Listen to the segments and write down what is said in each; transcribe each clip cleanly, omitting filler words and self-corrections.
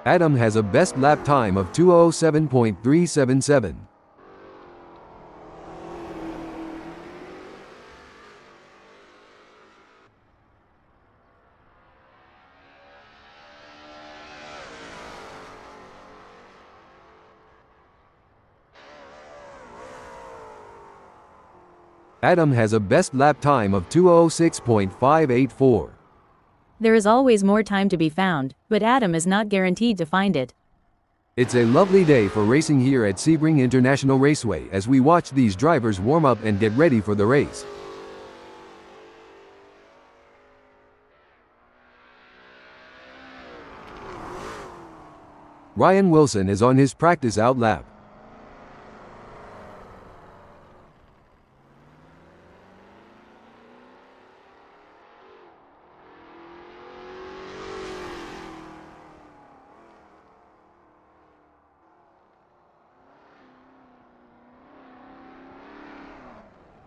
Adam has a best lap time of 2:07.377. Adam has a best lap time of 2:06.584. There is always more time to be found, but Adam is not guaranteed to find it. It's a lovely day for racing here at Sebring International Raceway as we watch these drivers warm up and get ready for the race. Ryan Wilson is on his practice out lap.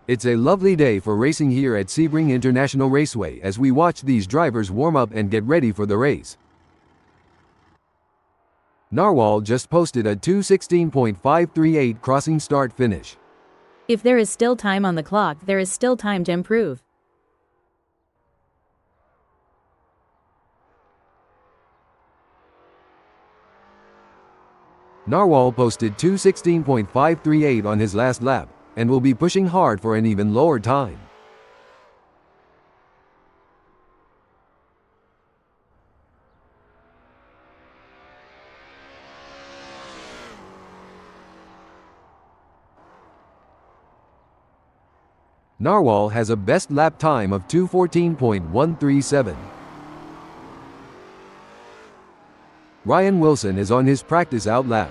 It's a lovely day for racing here at Sebring International Raceway as we watch these drivers warm up and get ready for the race. Narwhal just posted a 2:16.538 crossing start finish. If there is still time on the clock, there is still time to improve. Narwhal posted 2:16.538 on his last lap, and will be pushing hard for an even lower time. Narwhal has a best lap time of 2:14.137. Ryan Wilson is on his practice out lap.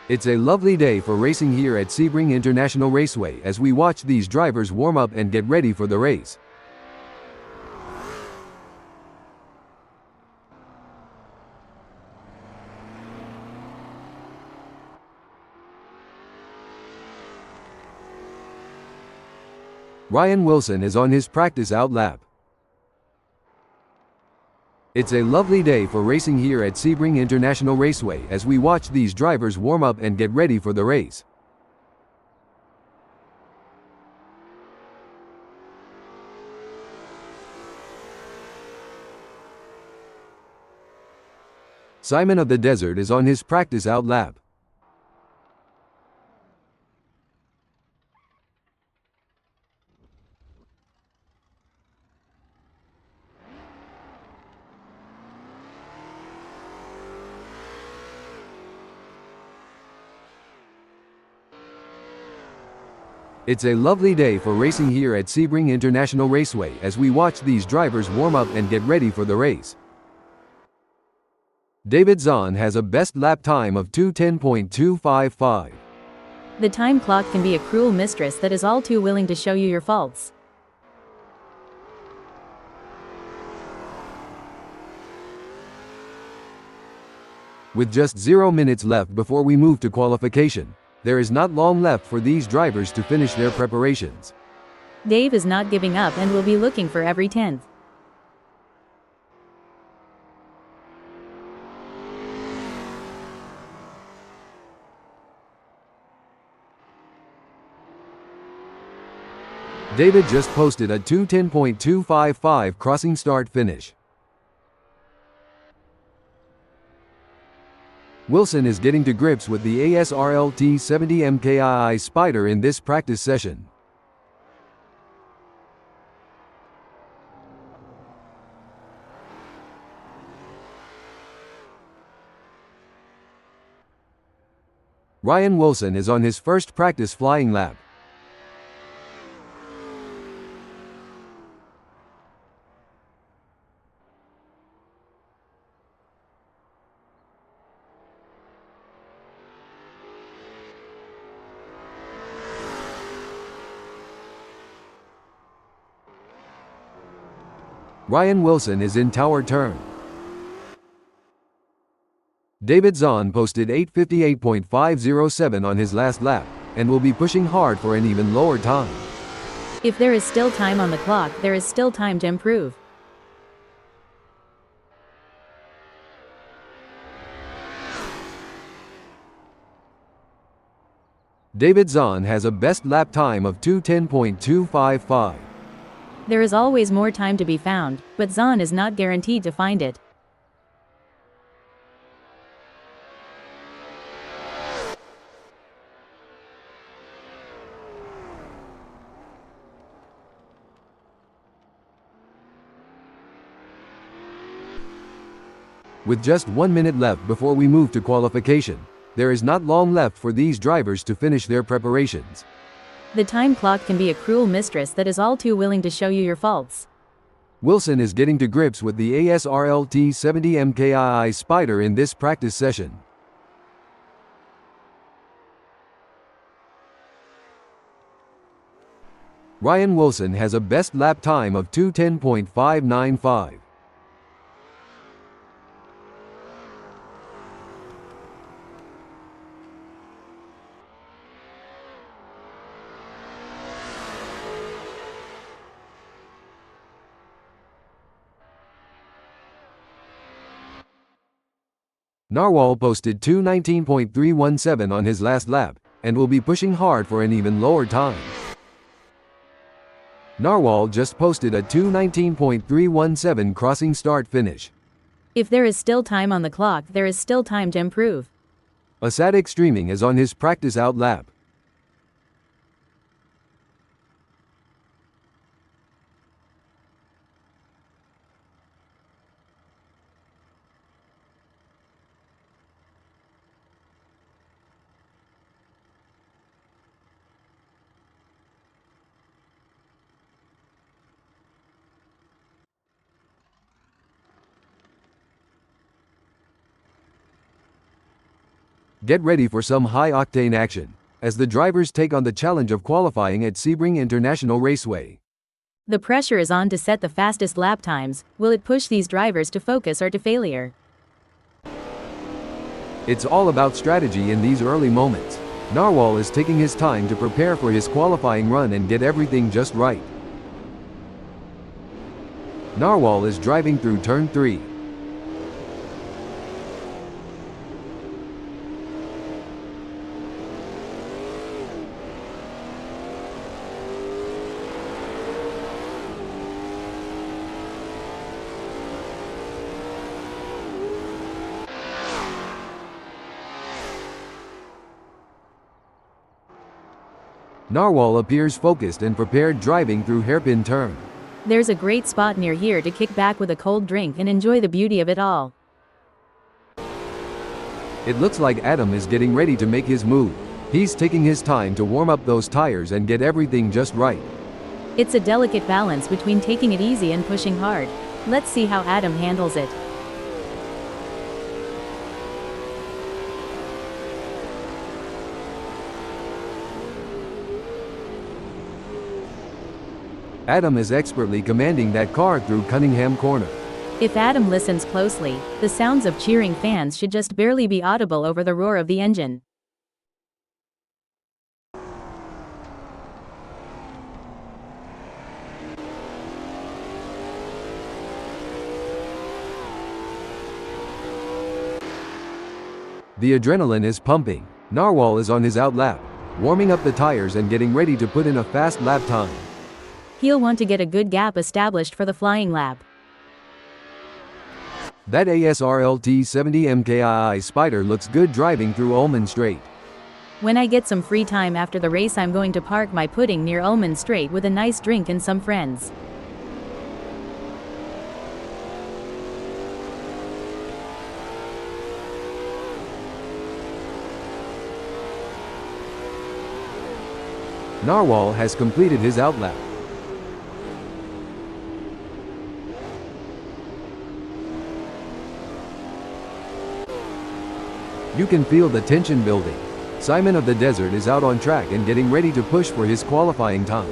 It's a lovely day for racing here at Sebring International Raceway as we watch these drivers warm up and get ready for the race. Ryan Wilson is on his practice out lap. It's a lovely day for racing here at Sebring International Raceway as we watch these drivers warm up and get ready for the race. Simon of the Desert is on his practice out lap. It's a lovely day for racing here at Sebring International Raceway as we watch these drivers warm up and get ready for the race. David Zahn has a best lap time of 2:10.255. The time clock can be a cruel mistress that is all too willing to show you your faults. With just 0 minutes left before we move to qualification, there is not long left for these drivers to finish their preparations. Dave is not giving up and will be looking for every 10th. David just posted a 2:10.255 crossing start finish. Wilson is getting to grips with the ASRL T70 MkII Spyder in this practice session. Ryan Wilson is on his first practice flying lap. Ryan Wilson is in tower turn. David Zahn posted 8:58.507 on his last lap, and will be pushing hard for an even lower time. If there is still time on the clock, there is still time to improve. David Zahn has a best lap time of 2:10.255. There is always more time to be found, but Zahn is not guaranteed to find it. With just 1 minute left before we move to qualification, there is not long left for these drivers to finish their preparations. The time clock can be a cruel mistress that is all too willing to show you your faults. Wilson is getting to grips with the ASRL T70 MkII Spyder in this practice session. Ryan Wilson has a best lap time of 2:10.595. Narwhal posted 2:19.317 on his last lap, and will be pushing hard for an even lower time. Narwhal just posted a 2:19.317 crossing start finish. If there is still time on the clock, there is still time to improve. Asadik Streaming is on his practice out lap. Get ready for some high-octane action, as the drivers take on the challenge of qualifying at Sebring International Raceway. The pressure is on to set the fastest lap times. Will it push these drivers to focus or to failure? It's all about strategy in these early moments. Narwhal is taking his time to prepare for his qualifying run and get everything just right. Narwhal is driving through turn 3. Narwhal appears focused and prepared driving through hairpin turn. There's a great spot near here to kick back with a cold drink and enjoy the beauty of it all. It looks like Adam is getting ready to make his move. He's taking his time to warm up those tires and get everything just right. It's a delicate balance between taking it easy and pushing hard. Let's see how Adam handles it. Adam is expertly commanding that car through Cunningham Corner. If Adam listens closely, the sounds of cheering fans should just barely be audible over the roar of the engine. The adrenaline is pumping. Narwhal is on his out lap, warming up the tires and getting ready to put in a fast lap time. He'll want to get a good gap established for the flying lap. That ASRL T70 MkII Spyder looks good driving through Ullman Straight. When I get some free time after the race, I'm going to park my pudding near Ullman Straight with a nice drink and some friends. Narwhal has completed his out lap. You can feel the tension building. Simon of the Desert is out on track and getting ready to push for his qualifying time.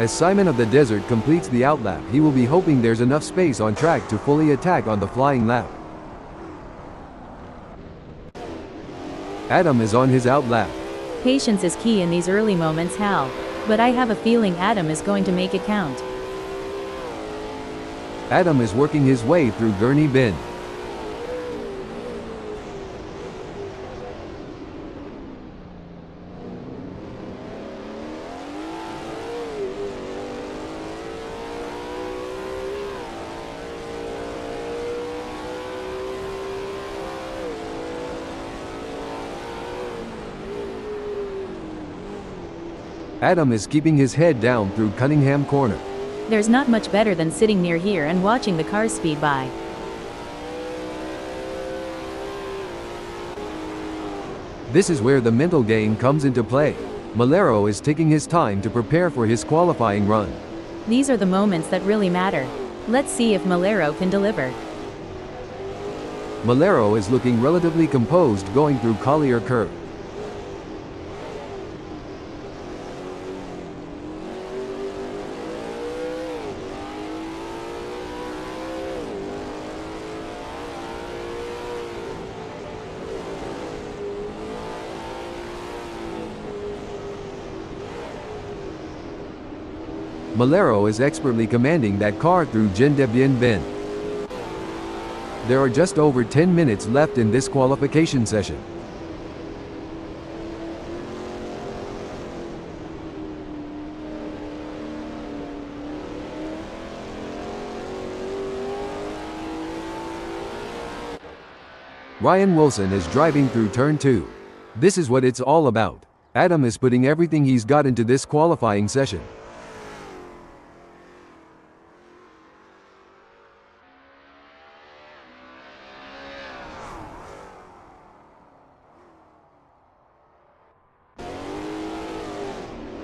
As Simon of the Desert completes the outlap, he will be hoping there's enough space on track to fully attack on the flying lap. Adam is on his outlap. Patience is key in these early moments, Hal. But I have a feeling Adam is going to make it count. Adam is working his way through Gurney Bend. Adam is keeping his head down through Cunningham Corner. There's not much better than sitting near here and watching the cars speed by. This is where the mental game comes into play. Malero is taking his time to prepare for his qualifying run. These are the moments that really matter. Let's see if Malero can deliver. Malero is looking relatively composed going through Collier Curve. Malero is expertly commanding that car through Gendebien Bend. There are just over 10 minutes left in this qualification session. Ryan Wilson is driving through Turn 2. This is what it's all about. Adam is putting everything he's got into this qualifying session.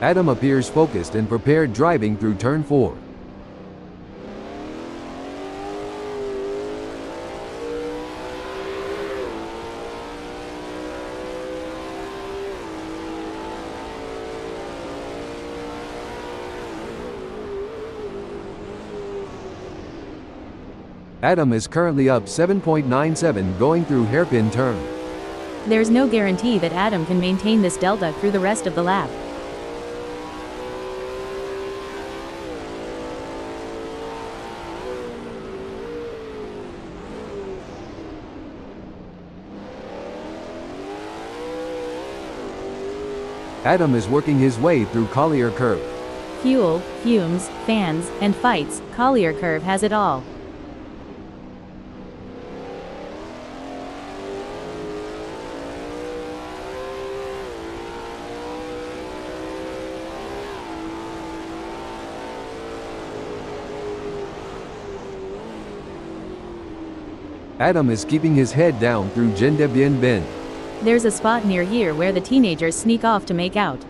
Adam appears focused and prepared driving through Turn 4. Adam is currently up 7.97 going through Hairpin Turn. There's no guarantee that Adam can maintain this delta through the rest of the lap. Adam is working his way through Collier Curve. Fuel, fumes, fans, and fights, Collier Curve has it all. Adam is keeping his head down through Gendebien Bend. There's a spot near here where the teenagers sneak off to make out.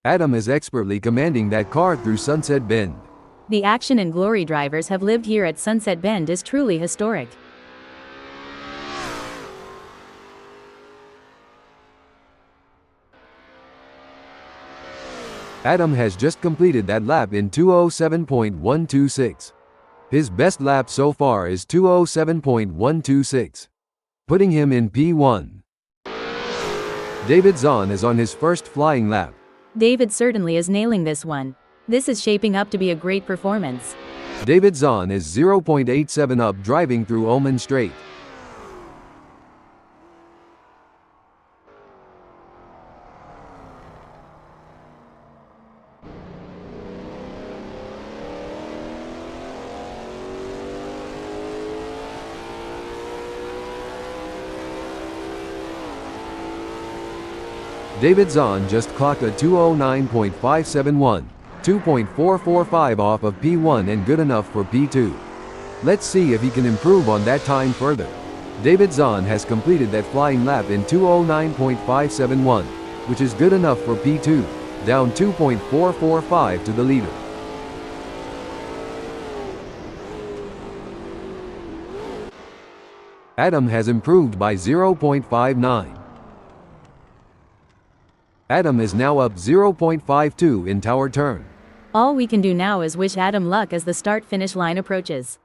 Adam is expertly commanding that car through Sunset Bend. The action and glory drivers have lived here at Sunset Bend is truly historic. Adam has just completed that lap in 2:07.126. His best lap so far is 2:07.126, putting him in P1. David Zahn is on his first flying lap. David certainly is nailing this one. This is shaping up to be a great performance. David Zahn is 0.87 up driving through Ullman Straight. David Zahn just clocked a 2:09.571, 2.445 off of P1 and good enough for P2. Let's see if he can improve on that time further. David Zahn has completed that flying lap in 2:09.571, which is good enough for P2. down 2.445 to the leader. Adam has improved by 0.59. Adam is now up 0.52 in tower turn. All we can do now is wish Adam luck as the start-finish line approaches.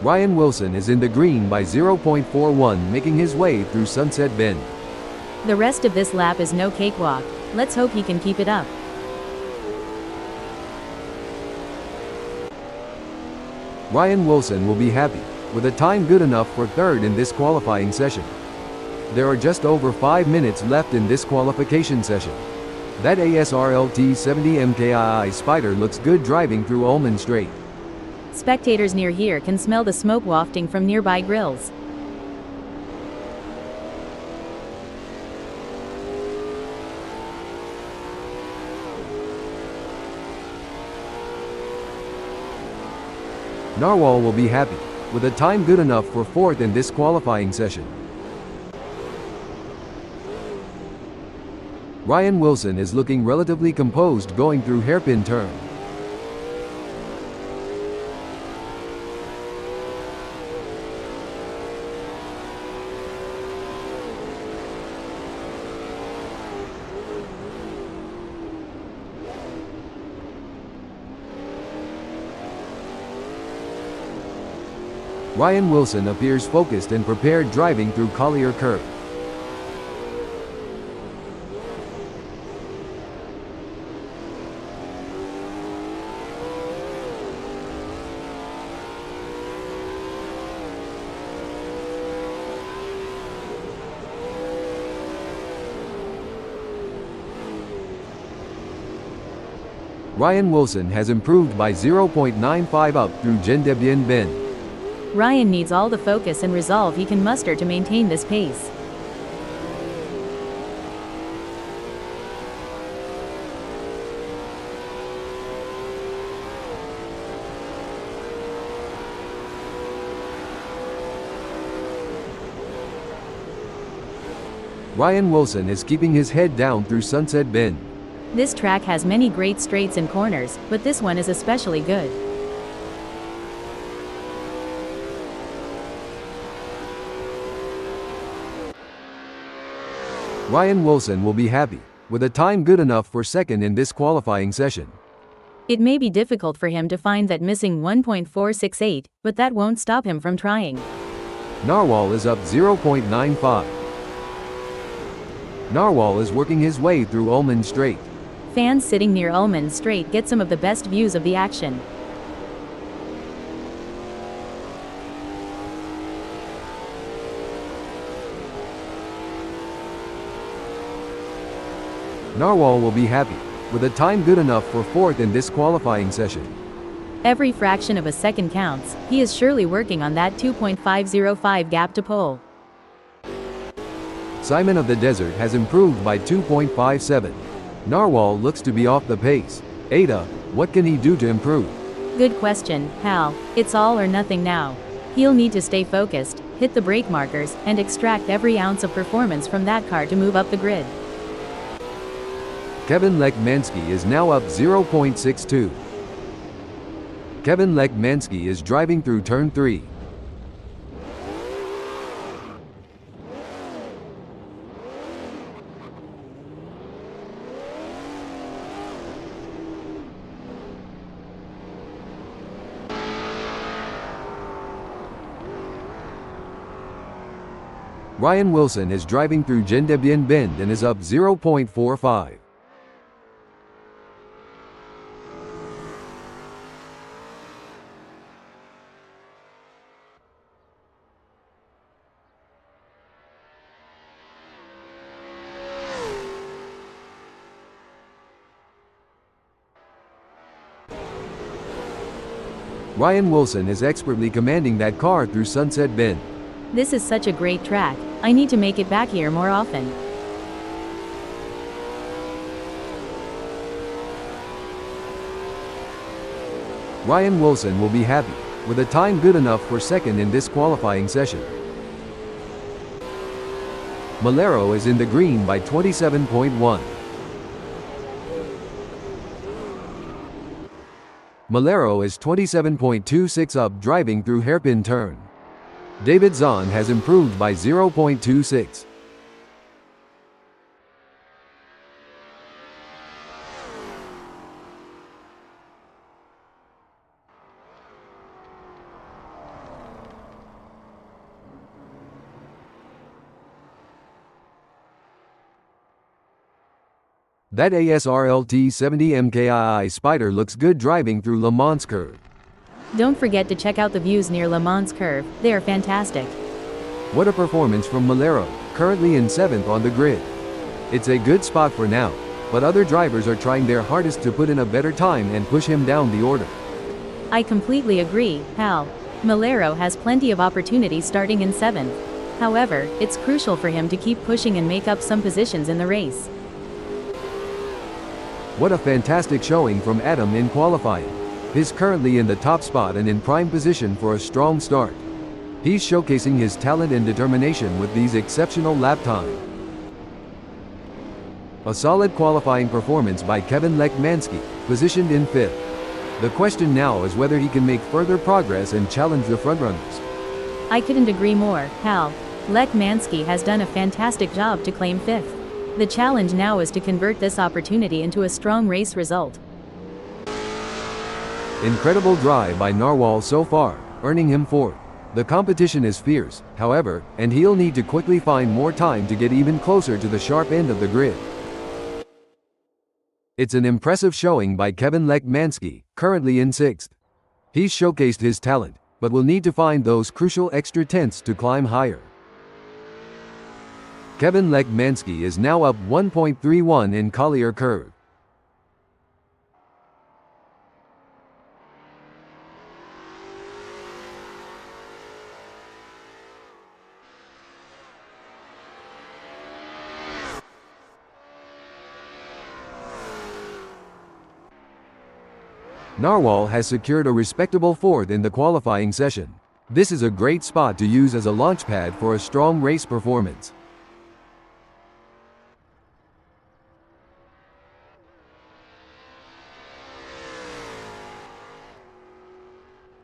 Ryan Wilson is in the green by 0.41, making his way through Sunset Bend. The rest of this lap is no cakewalk. Let's hope he can keep it up. Ryan Wilson will be happy with a time good enough for third in this qualifying session. There are just over 5 minutes left in this qualification session. That ASRL T70 MkII Spyder looks good driving through Ullman Straight. Spectators near here can smell the smoke wafting from nearby grills. Narwhal will be happy with a time good enough for fourth in this qualifying session. Ryan Wilson is looking relatively composed going through hairpin turn. Ryan Wilson appears focused and prepared driving through Collier Curve. Ryan Wilson has improved by 0.95 up through Gendebien Bend. Ryan needs all the focus and resolve he can muster to maintain this pace. Ryan Wilson is keeping his head down through Sunset Bend. This track has many great straights and corners, but this one is especially good. Ryan Wilson will be happy with a time good enough for second in this qualifying session. It may be difficult for him to find that missing 1.468, but that won't stop him from trying. Narwhal is up 0.95. Narwhal is working his way through Ullman Straight. Fans sitting near Ullman Straight get some of the best views of the action. Narwhal will be happy with a time good enough for fourth in this qualifying session. Every fraction of a second counts. He is surely working on that 2.505 gap to pole. Simon of the Desert has improved by 2.57. Narwhal looks to be off the pace. Ada, what can he do to improve? Good question, Hal. It's all or nothing now. He'll need to stay focused, hit the brake markers, and extract every ounce of performance from that car to move up the grid. Kevin Lekmansky is now up 0.62. Kevin Lekmansky is driving through turn 3. Ryan Wilson is driving through Gendebien Bend and is up 0.45. Ryan Wilson is expertly commanding that car through Sunset Bend. This is such a great track. I need to make it back here more often. Ryan Wilson will be happy, with a time good enough for second in this qualifying session. Malero is in the green by 27.1. Malero is 27.26 up driving through hairpin turn. David Zahn has improved by 0.26. That ASRL T70 MkII Spyder looks good driving through Le Mans curve. Don't forget to check out the views near Le Mans curve, they are fantastic. What a performance from Malero, currently in 7th on the grid. It's a good spot for now, but other drivers are trying their hardest to put in a better time and push him down the order. I completely agree, Hal. Malero has plenty of opportunities starting in 7th. However, it's crucial for him to keep pushing and make up some positions in the race. What a fantastic showing from Adam in qualifying. He's currently in the top spot and in prime position for a strong start. He's showcasing his talent and determination with these exceptional lap times. A solid qualifying performance by Kevin Lekmanski, positioned in 5th. The question now is whether he can make further progress and challenge the frontrunners. I couldn't agree more, Hal. Lekmanski has done a fantastic job to claim 5th. The challenge now is to convert this opportunity into a strong race result. Incredible drive by Narwhal so far, earning him 4th. The competition is fierce, however, and he'll need to quickly find more time to get even closer to the sharp end of the grid. It's an impressive showing by Kevin Lekmanski, currently in 6th. He's showcased his talent, but will need to find those crucial extra tenths to climb higher. Kevin Lekmanski is now up 1.31 in Collier curve. Narwhal has secured a respectable 4th in the qualifying session. This is a great spot to use as a launchpad for a strong race performance.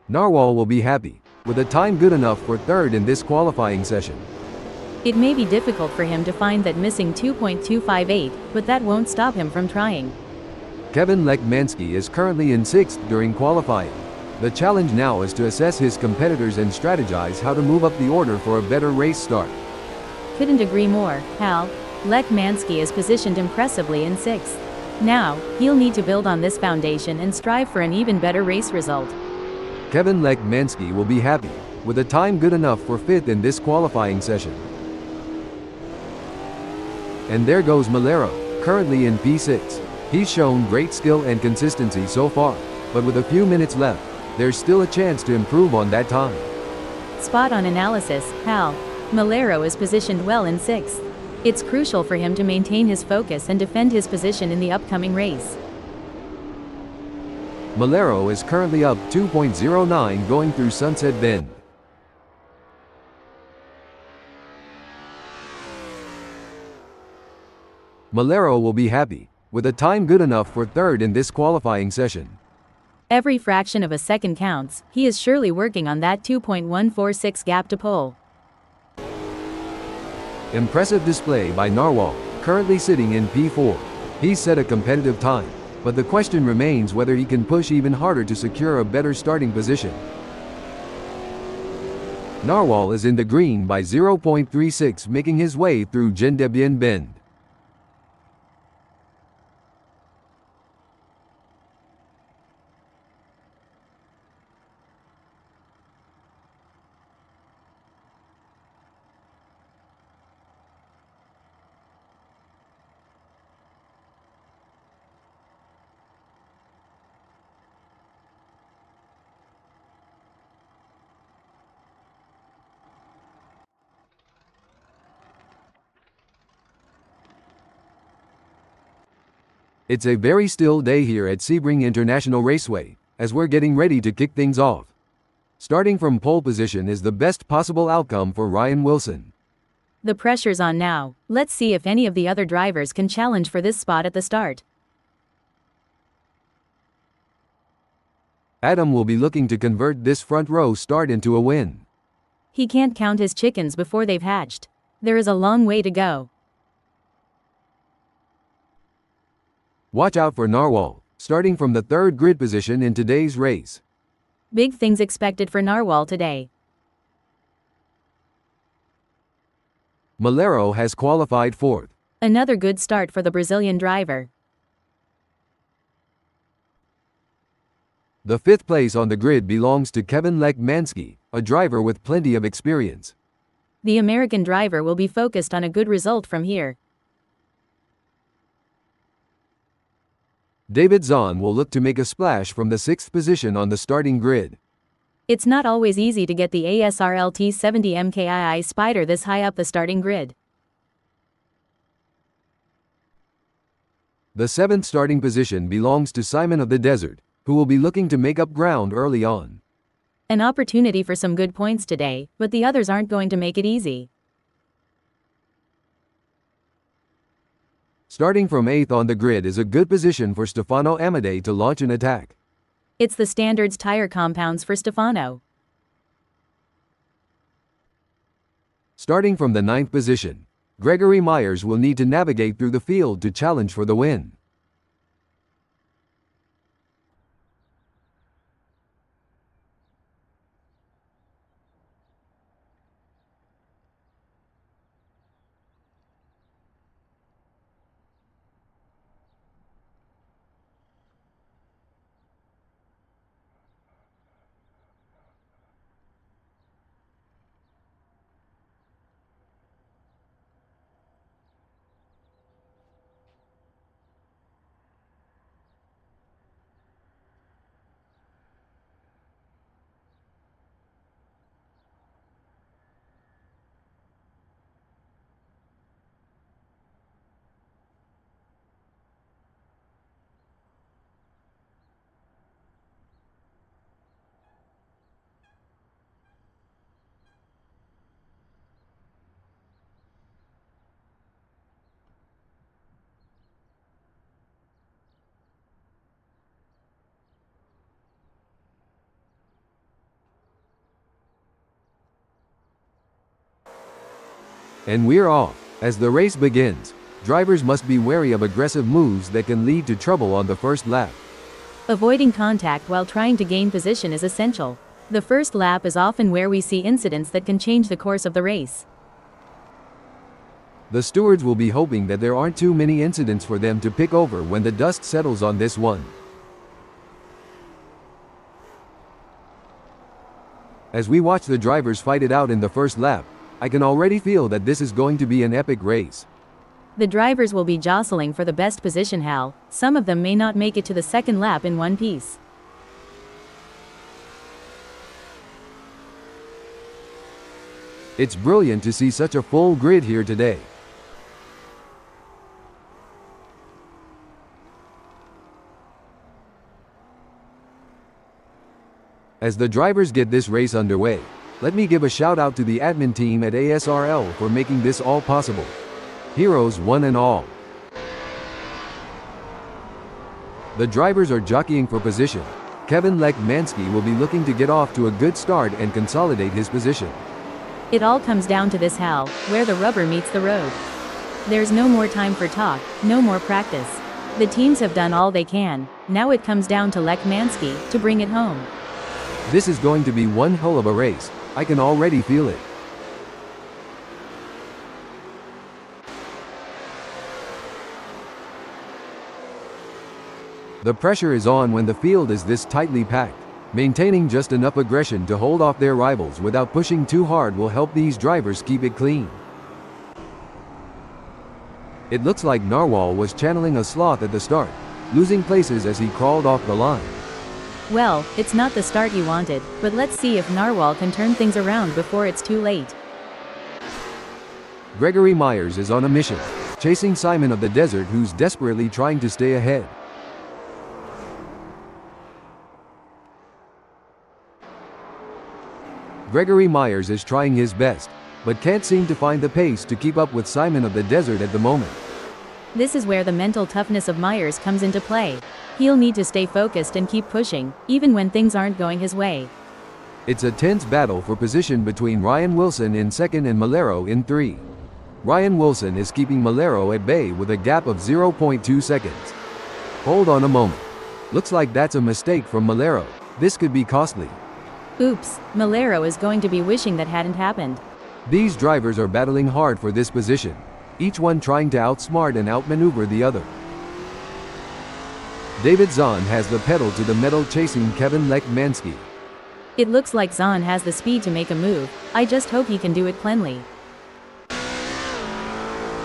Narwhal will be happy, with a time good enough for 3rd in this qualifying session. It may be difficult for him to find that missing 2.258, but that won't stop him from trying. Kevin Lekmanski is currently in 6th during qualifying. The challenge now is to assess his competitors and strategize how to move up the order for a better race start. Couldn't agree more, Hal. Lekmanski is positioned impressively in 6th. Now, he'll need to build on this foundation and strive for an even better race result. Kevin Lekmanski will be happy, with a time good enough for 5th in this qualifying session. And there goes Malero, currently in P6. He's shown great skill and consistency so far, but with a few minutes left, there's still a chance to improve on that time. Spot on analysis, Hal. Malero is positioned well in 6th. It's crucial for him to maintain his focus and defend his position in the upcoming race. Malero is currently up 2.09 going through Sunset Bend. Malero will be happy, with a time good enough for 3rd in this qualifying session. Every fraction of a second counts. He is surely working on that 2.146 gap to pole. Impressive display by Narwhal, currently sitting in P4. He's set a competitive time, but the question remains whether he can push even harder to secure a better starting position. Narwhal is in the green by 0.36, making his way through Gendebien Bend. It's a very still day here at Sebring International Raceway, as we're getting ready to kick things off. Starting from pole position is the best possible outcome for Ryan Wilson. The pressure's on now. Let's see if any of the other drivers can challenge for this spot at the start. Adam will be looking to convert this front row start into a win. He can't count his chickens before they've hatched. There is a long way to go. Watch out for Narwhal, starting from the third grid position in today's race. Big things expected for Narwhal today. Malero has qualified fourth. Another good start for the Brazilian driver. The fifth place on the grid belongs to Kevin MkII, a driver with plenty of experience. The American driver will be focused on a good result from here. David Zahn will look to make a splash from the sixth position on the starting grid. It's not always easy to get the ASRL T70 MkII Spyder this high up the starting grid. The seventh starting position belongs to Simon of the Desert, who will be looking to make up ground early on. An opportunity for some good points today, but the others aren't going to make it easy. Starting from 8th on the grid is a good position for Stefano Amadei to launch an attack. It's the standards tire compounds for Stefano. Starting from the 9th position, Gregory Myers will need to navigate through the field to challenge for the win. And we're off. As the race begins, drivers must be wary of aggressive moves that can lead to trouble on the first lap. Avoiding contact while trying to gain position is essential. The first lap is often where we see incidents that can change the course of the race. The stewards will be hoping that there aren't too many incidents for them to pick over when the dust settles on this one. As we watch the drivers fight it out in the first lap, I can already feel that this is going to be an epic race. The drivers will be jostling for the best position, Hal. Some of them may not make it to the second lap in one piece. It's brilliant to see such a full grid here today. As the drivers get this race underway, let me give a shout out to the admin team at ASRL for making this all possible. Heroes one and all. The drivers are jockeying for position. Kevin MkII will be looking to get off to a good start and consolidate his position. It all comes down to this, Hal, where the rubber meets the road. There's no more time for talk, no more practice. The teams have done all they can. Now it comes down to MkII to bring it home. This is going to be one hell of a race. I can already feel it. The pressure is on when the field is this tightly packed. Maintaining just enough aggression to hold off their rivals without pushing too hard will help these drivers keep it clean. It looks like Narwhal was channeling a sloth at the start, losing places as he crawled off the line. Well, it's not the start you wanted, but let's see if Narwhal can turn things around before it's too late. Gregory Myers is on a mission, chasing Simon of the Desert, who's desperately trying to stay ahead. Gregory Myers is trying his best, but can't seem to find the pace to keep up with Simon of the Desert at the moment. This is where the mental toughness of Myers comes into play. He'll need to stay focused and keep pushing, even when things aren't going his way. It's a tense battle for position between Ryan Wilson in second and Malero in 3. Ryan Wilson is keeping Malero at bay with a gap of 0.2 seconds. Hold on a moment. Looks like that's a mistake from Malero. This could be costly. Oops, Malero is going to be wishing that hadn't happened. These drivers are battling hard for this position, each one trying to outsmart and outmaneuver the other. David Zahn has the pedal to the metal, chasing Kevin Lekmansky. It looks like Zahn has the speed to make a move. I just hope he can do it cleanly.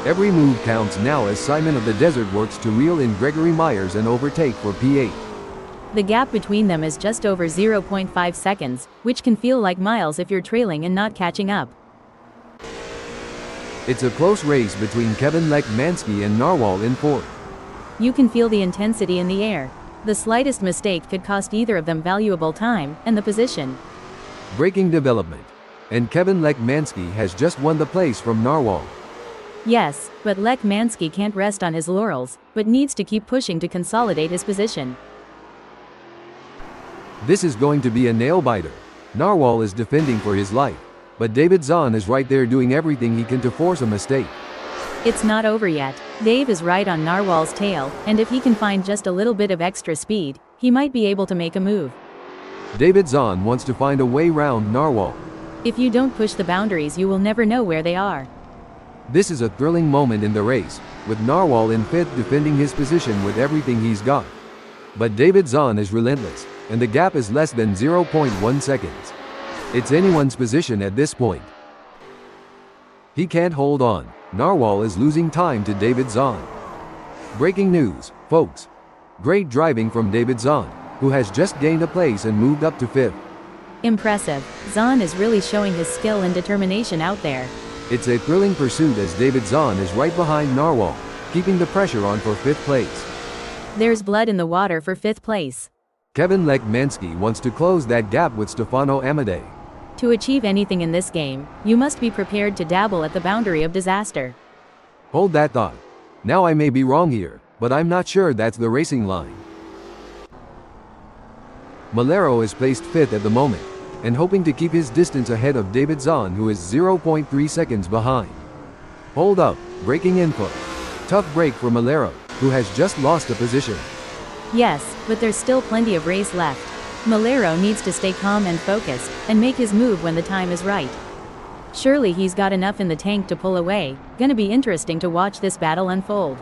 Every move counts now as Simon of the Desert works to reel in Gregory Myers and overtake for P8. The gap between them is just over 0.5 seconds, which can feel like miles if you're trailing and not catching up. It's a close race between Kevin Lekmansky and Narwhal in 4th. You can feel the intensity in the air. The slightest mistake could cost either of them valuable time and the position. Breaking development. And Kevin Lekmansky has just won the place from Narwhal. Yes, but Lekmansky can't rest on his laurels, but needs to keep pushing to consolidate his position. This is going to be a nail-biter. Narwhal is defending for his life, but David Zahn is right there doing everything he can to force a mistake. It's not over yet. Dave is right on Narwhal's tail, and if he can find just a little bit of extra speed, he might be able to make a move. David Zahn wants to find a way round Narwhal. If you don't push the boundaries, you will never know where they are. This is a thrilling moment in the race, with Narwhal in 5th defending his position with everything he's got. But David Zahn is relentless, and the gap is less than 0.1 seconds. It's anyone's position at this point. He can't hold on. Narwhal is losing time to David Zahn. Breaking news, folks. Great driving from David Zahn, who has just gained a place and moved up to 5th. Impressive. Zahn is really showing his skill and determination out there. It's a thrilling pursuit as David Zahn is right behind Narwhal, keeping the pressure on for 5th place. There's blood in the water for 5th place. Kevin Lekmansky wants to close that gap with Stefano Amadei. To achieve anything in this game, you must be prepared to dabble at the boundary of disaster. Hold that thought. Now I may be wrong here, but I'm not sure that's the racing line. Malero is placed 5th at the moment, and hoping to keep his distance ahead of David Zahn, who is 0.3 seconds behind. Hold up, braking input. Tough break for Malero, who has just lost a position. Yes, but there's still plenty of race left. Malero needs to stay calm and focused, and make his move when the time is right. Surely he's got enough in the tank to pull away. Gonna be interesting to watch this battle unfold.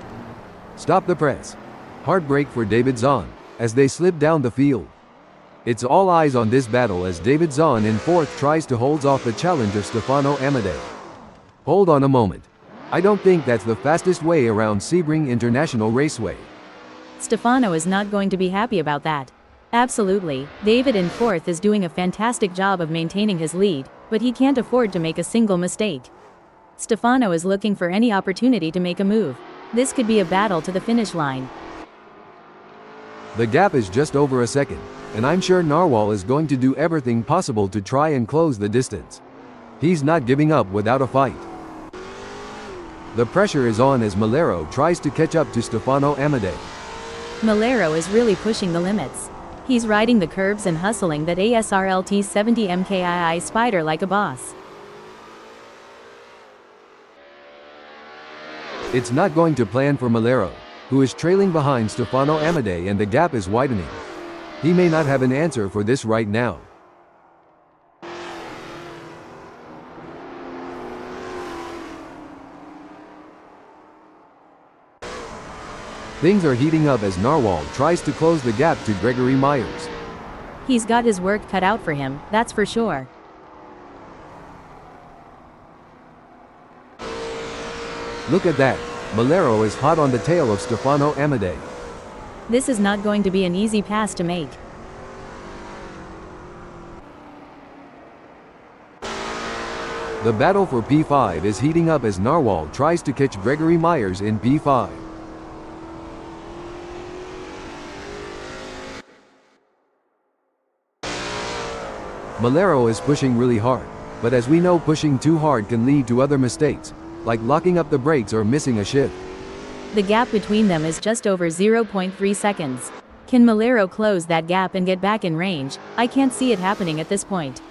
Stop the press. Hard break for David Zahn, as they slip down the field. It's all eyes on this battle as David Zahn in 4th tries to hold off the challenge of Stefano Amadei. Hold on a moment. I don't think that's the fastest way around Sebring International Raceway. Stefano is not going to be happy about that. Absolutely, David in 4th is doing a fantastic job of maintaining his lead, but he can't afford to make a single mistake. Stefano is looking for any opportunity to make a move. This could be a battle to the finish line. The gap is just over a second, and I'm sure Narwhal is going to do everything possible to try and close the distance. He's not giving up without a fight. The pressure is on as Malero tries to catch up to Stefano Amadei. Malero is really pushing the limits. He's riding the curves and hustling that ASRL T70 MkII Spyder like a boss. It's not going to plan for Malero, who is trailing behind Stefano Amadei, and the gap is widening. He may not have an answer for this right now. Things are heating up as Narwhal tries to close the gap to Gregory Myers. He's got his work cut out for him, that's for sure. Look at that. Malero is hot on the tail of Stefano Amadei. This is not going to be an easy pass to make. The battle for P5 is heating up as Narwhal tries to catch Gregory Myers in P5. Malero is pushing really hard, but as we know, pushing too hard can lead to other mistakes, like locking up the brakes or missing a shift. The gap between them is just over 0.3 seconds. Can Malero close that gap and get back in range? I can't see it happening at this point.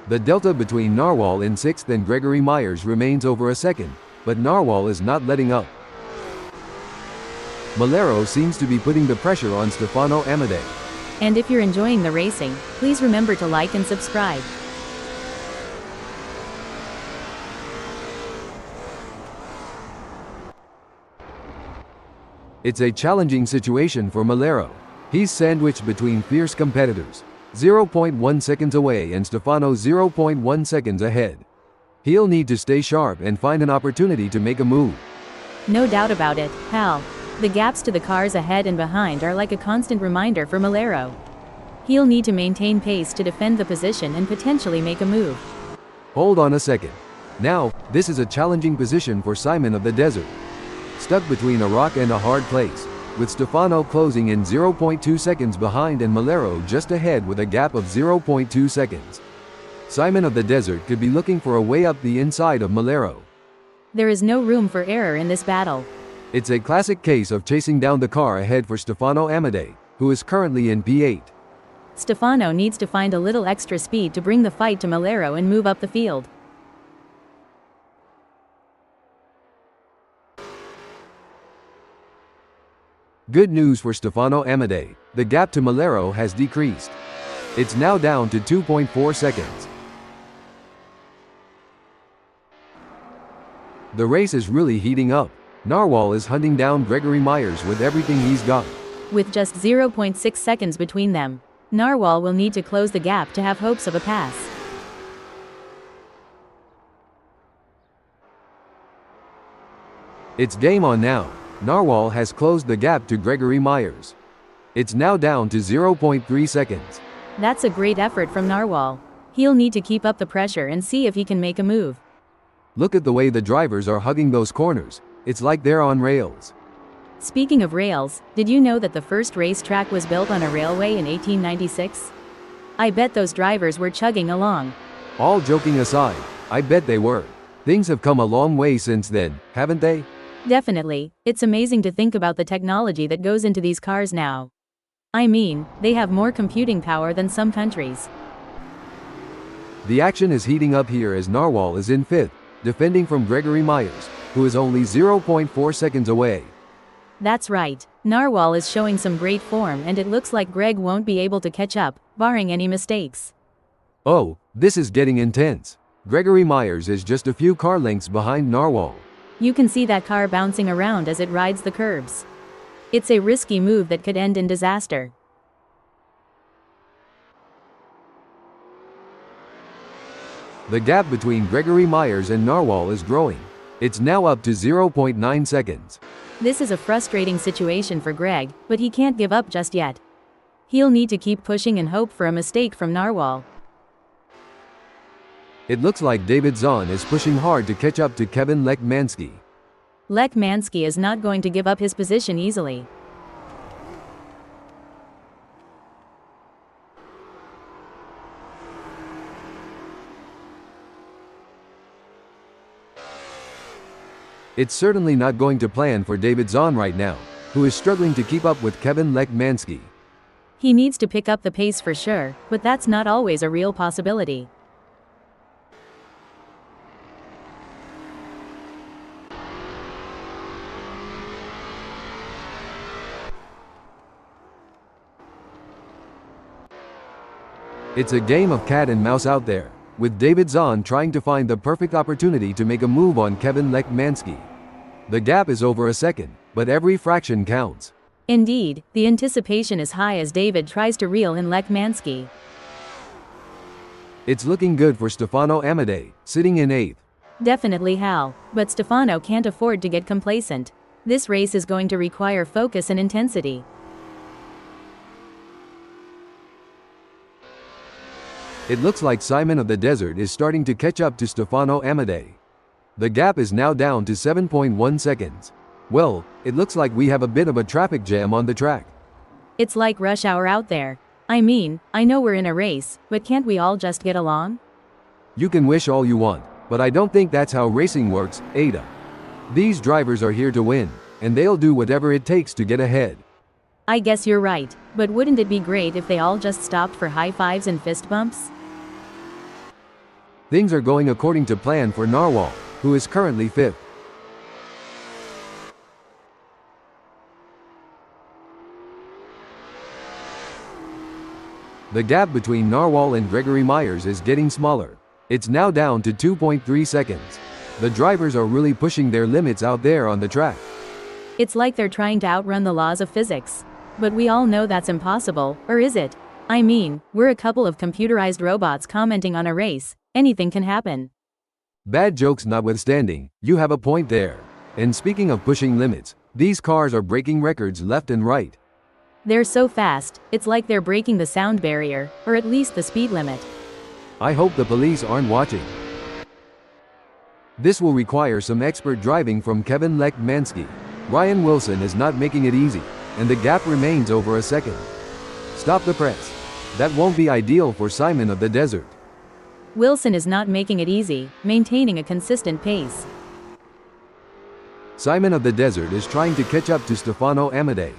The delta between Narwhal in 6th and Gregory Myers remains over a second, but Narwhal is not letting up. Malero seems to be putting the pressure on Stefano Amadei. And if you're enjoying the racing, please remember to like and subscribe. It's a challenging situation for Malero. He's sandwiched between fierce competitors, 0.1 seconds away and Stefano 0.1 seconds ahead. He'll need to stay sharp and find an opportunity to make a move. No doubt about it, pal. The gaps to the cars ahead and behind are like a constant reminder for Malero. He'll need to maintain pace to defend the position and potentially make a move. Hold on a second. Now, this is a challenging position for Simon of the Desert. Stuck between a rock and a hard place, with Stefano closing in 0.2 seconds behind and Malero just ahead with a gap of 0.2 seconds. Simon of the Desert could be looking for a way up the inside of Malero. There is no room for error in this battle. It's a classic case of chasing down the car ahead for Stefano Amadei, who is currently in P8. Stefano needs to find a little extra speed to bring the fight to Malero and move up the field. Good news for Stefano Amadei, the gap to Malero has decreased. It's now down to 2.4 seconds. The race is really heating up. Narwhal is hunting down Gregory Myers with everything he's got. With just 0.6 seconds between them, Narwhal will need to close the gap to have hopes of a pass. It's game on now. Narwhal has closed the gap to Gregory Myers. It's now down to 0.3 seconds. That's a great effort from Narwhal. He'll need to keep up the pressure and see if he can make a move. Look at the way the drivers are hugging those corners. It's like they're on rails. Speaking of rails, did you know that the first racetrack was built on a railway in 1896? I bet those drivers were chugging along. All joking aside, I bet they were. Things have come a long way since then, haven't they? Definitely. It's amazing to think about the technology that goes into these cars now. I mean, they have more computing power than some countries. The action is heating up here as Narwhal is in 5th, defending from Gregory Myers, who is only 0.4 seconds away. That's right. Narwhal is showing some great form and it looks like Greg won't be able to catch up, barring any mistakes. Oh, this is getting intense. Gregory Myers is just a few car lengths behind Narwhal. You can see that car bouncing around as it rides the curbs. It's a risky move that could end in disaster. The gap between Gregory Myers and Narwhal is growing. It's now up to 0.9 seconds. This is a frustrating situation for Greg, but he can't give up just yet. He'll need to keep pushing and hope for a mistake from Narwhal. It looks like David Zahn is pushing hard to catch up to Kevin Lekmansky. Lekmansky is not going to give up his position easily. It's certainly not going to plan for David Zahn right now, who is struggling to keep up with Kevin Lekmansky. He needs to pick up the pace for sure, but that's not always a real possibility. It's a game of cat and mouse out there, with David Zahn trying to find the perfect opportunity to make a move on Kevin Lekmansky. The gap is over a second, but every fraction counts. Indeed, the anticipation is high as David tries to reel in Lekmansky. It's looking good for Stefano Amadei, sitting in 8th. Definitely Hal, but Stefano can't afford to get complacent. This race is going to require focus and intensity. It looks like Simon of the Desert is starting to catch up to Stefano Amadei. The gap is now down to 7.1 seconds. Well, it looks like we have a bit of a traffic jam on the track. It's like rush hour out there. I mean, I know we're in a race, but can't we all just get along? You can wish all you want, but I don't think that's how racing works, Ada. These drivers are here to win, and they'll do whatever it takes to get ahead. I guess you're right, but wouldn't it be great if they all just stopped for high fives and fist bumps? Things are going according to plan for Narwhal, who is currently 5th. The gap between Narwhal and Gregory Myers is getting smaller. It's now down to 2.3 seconds. The drivers are really pushing their limits out there on the track. It's like they're trying to outrun the laws of physics. But we all know that's impossible, or is it? I mean, we're a couple of computerized robots commenting on a race. Anything can happen. Bad jokes notwithstanding, you have a point there. And speaking of pushing limits, these cars are breaking records left and right. They're so fast, it's like they're breaking the sound barrier, or at least the speed limit. I hope the police aren't watching. This will require some expert driving from Kevin Lekmansky. Ryan Wilson is not making it easy, and the gap remains over a second. Stop the press. That won't be ideal for Simon of the Desert. Wilson is not making it easy, maintaining a consistent pace. Simon of the Desert is trying to catch up to Stefano Amadei.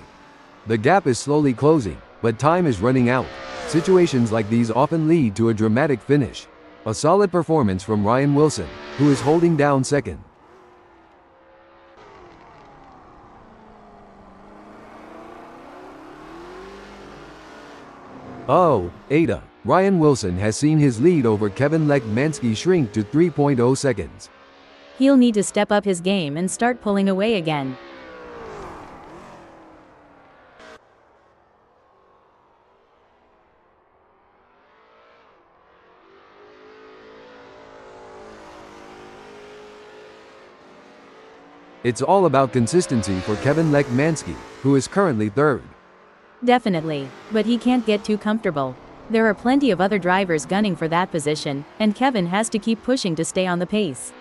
The gap is slowly closing, but time is running out. Situations like these often lead to a dramatic finish. A solid performance from Ryan Wilson, who is holding down second. Oh, Ada. Ryan Wilson has seen his lead over Kevin Lekmansky shrink to 3.0 seconds. He'll need to step up his game and start pulling away again. It's all about consistency for Kevin Lekmansky, who is currently 3rd. Definitely, but he can't get too comfortable. There are plenty of other drivers gunning for that position, and Kevin has to keep pushing to stay on the pace.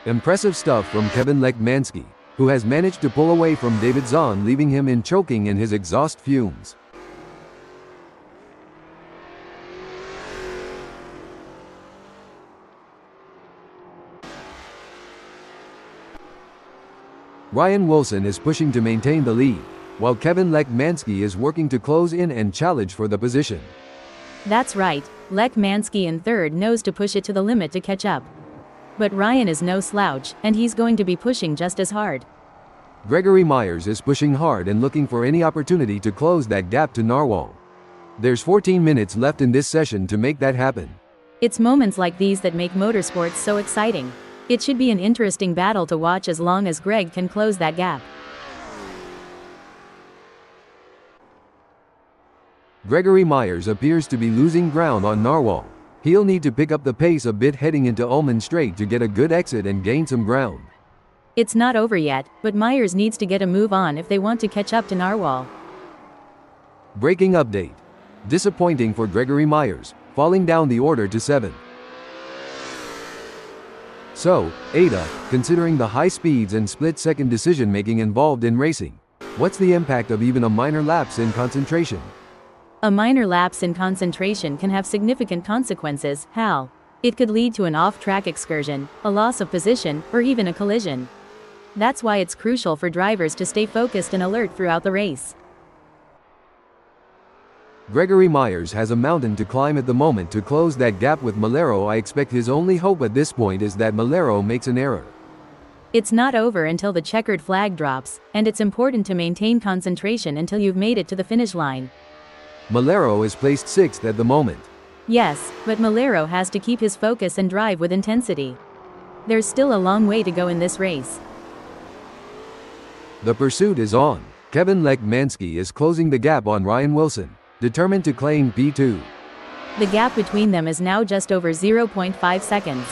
Impressive stuff from Kevin Lekmansky, who has managed to pull away from David Zahn, leaving him in choking in his exhaust fumes. Ryan Wilson is pushing to maintain the lead, while Kevin Lekmansky is working to close in and challenge for the position. That's right, Lekmansky in 3rd knows to push it to the limit to catch up. But Ryan is no slouch, and he's going to be pushing just as hard. Gregory Myers is pushing hard and looking for any opportunity to close that gap to Narwhal. There's 14 minutes left in this session to make that happen. It's moments like these that make motorsports so exciting. It should be an interesting battle to watch as long as Greg can close that gap. Gregory Myers appears to be losing ground on Narwhal. He'll need to pick up the pace a bit heading into Ullman Straight to get a good exit and gain some ground. It's not over yet, but Myers needs to get a move on if they want to catch up to Narwhal. Breaking update. Disappointing for Gregory Myers, falling down the order to 7th. So, Ada, considering the high speeds and split-second decision-making involved in racing, what's the impact of even a minor lapse in concentration? A minor lapse in concentration can have significant consequences, Hal. It could lead to an off-track excursion, a loss of position, or even a collision. That's why it's crucial for drivers to stay focused and alert throughout the race. Gregory Myers has a mountain to climb at the moment to close that gap with Malero. I expect his only hope at this point is that Malero makes an error. It's not over until the checkered flag drops, and it's important to maintain concentration until you've made it to the finish line. Malero is placed 6th at the moment. Yes, but Malero has to keep his focus and drive with intensity. There's still a long way to go in this race. The pursuit is on. Kevin Lekmansky is closing the gap on Ryan Wilson, determined to claim P2. The gap between them is now just over 0.5 seconds.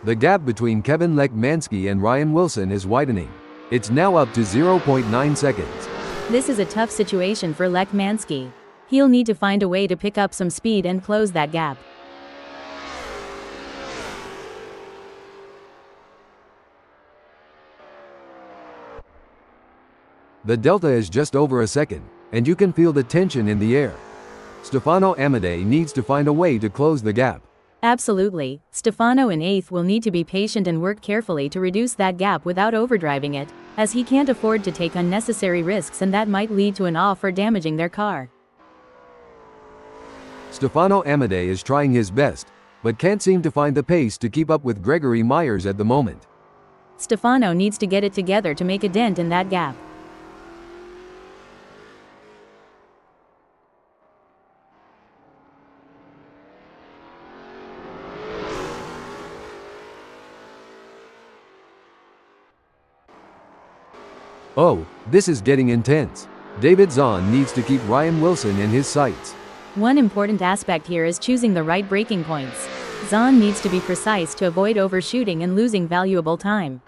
The gap between Kevin Lekmanski and Ryan Wilson is widening. It's now up to 0.9 seconds. This is a tough situation for Lekmanski. He'll need to find a way to pick up some speed and close that gap. The delta is just over a second, and you can feel the tension in the air. Stefano Amadei needs to find a way to close the gap. Absolutely, Stefano in 8th will need to be patient and work carefully to reduce that gap without overdriving it, as he can't afford to take unnecessary risks and that might lead to an off or damaging their car. Stefano Amadei is trying his best, but can't seem to find the pace to keep up with Gregory Myers at the moment. Stefano needs to get it together to make a dent in that gap. Oh, this is getting intense. David Zahn needs to keep Ryan Wilson in his sights. One important aspect here is choosing the right braking points. Zahn needs to be precise to avoid overshooting and losing valuable time.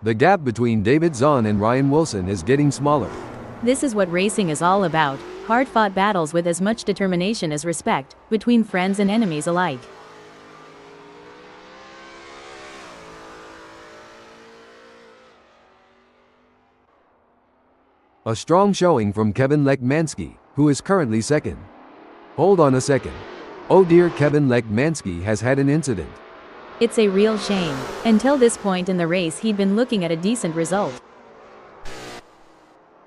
The gap between David Zahn and Ryan Wilson is getting smaller. This is what racing is all about, hard-fought battles with as much determination as respect, between friends and enemies alike. A strong showing from Kevin Lekmanski, who is currently second. Hold on a second. Oh dear, Kevin Lekmanski has had an incident. It's a real shame. Until this point in the race he'd been looking at a decent result.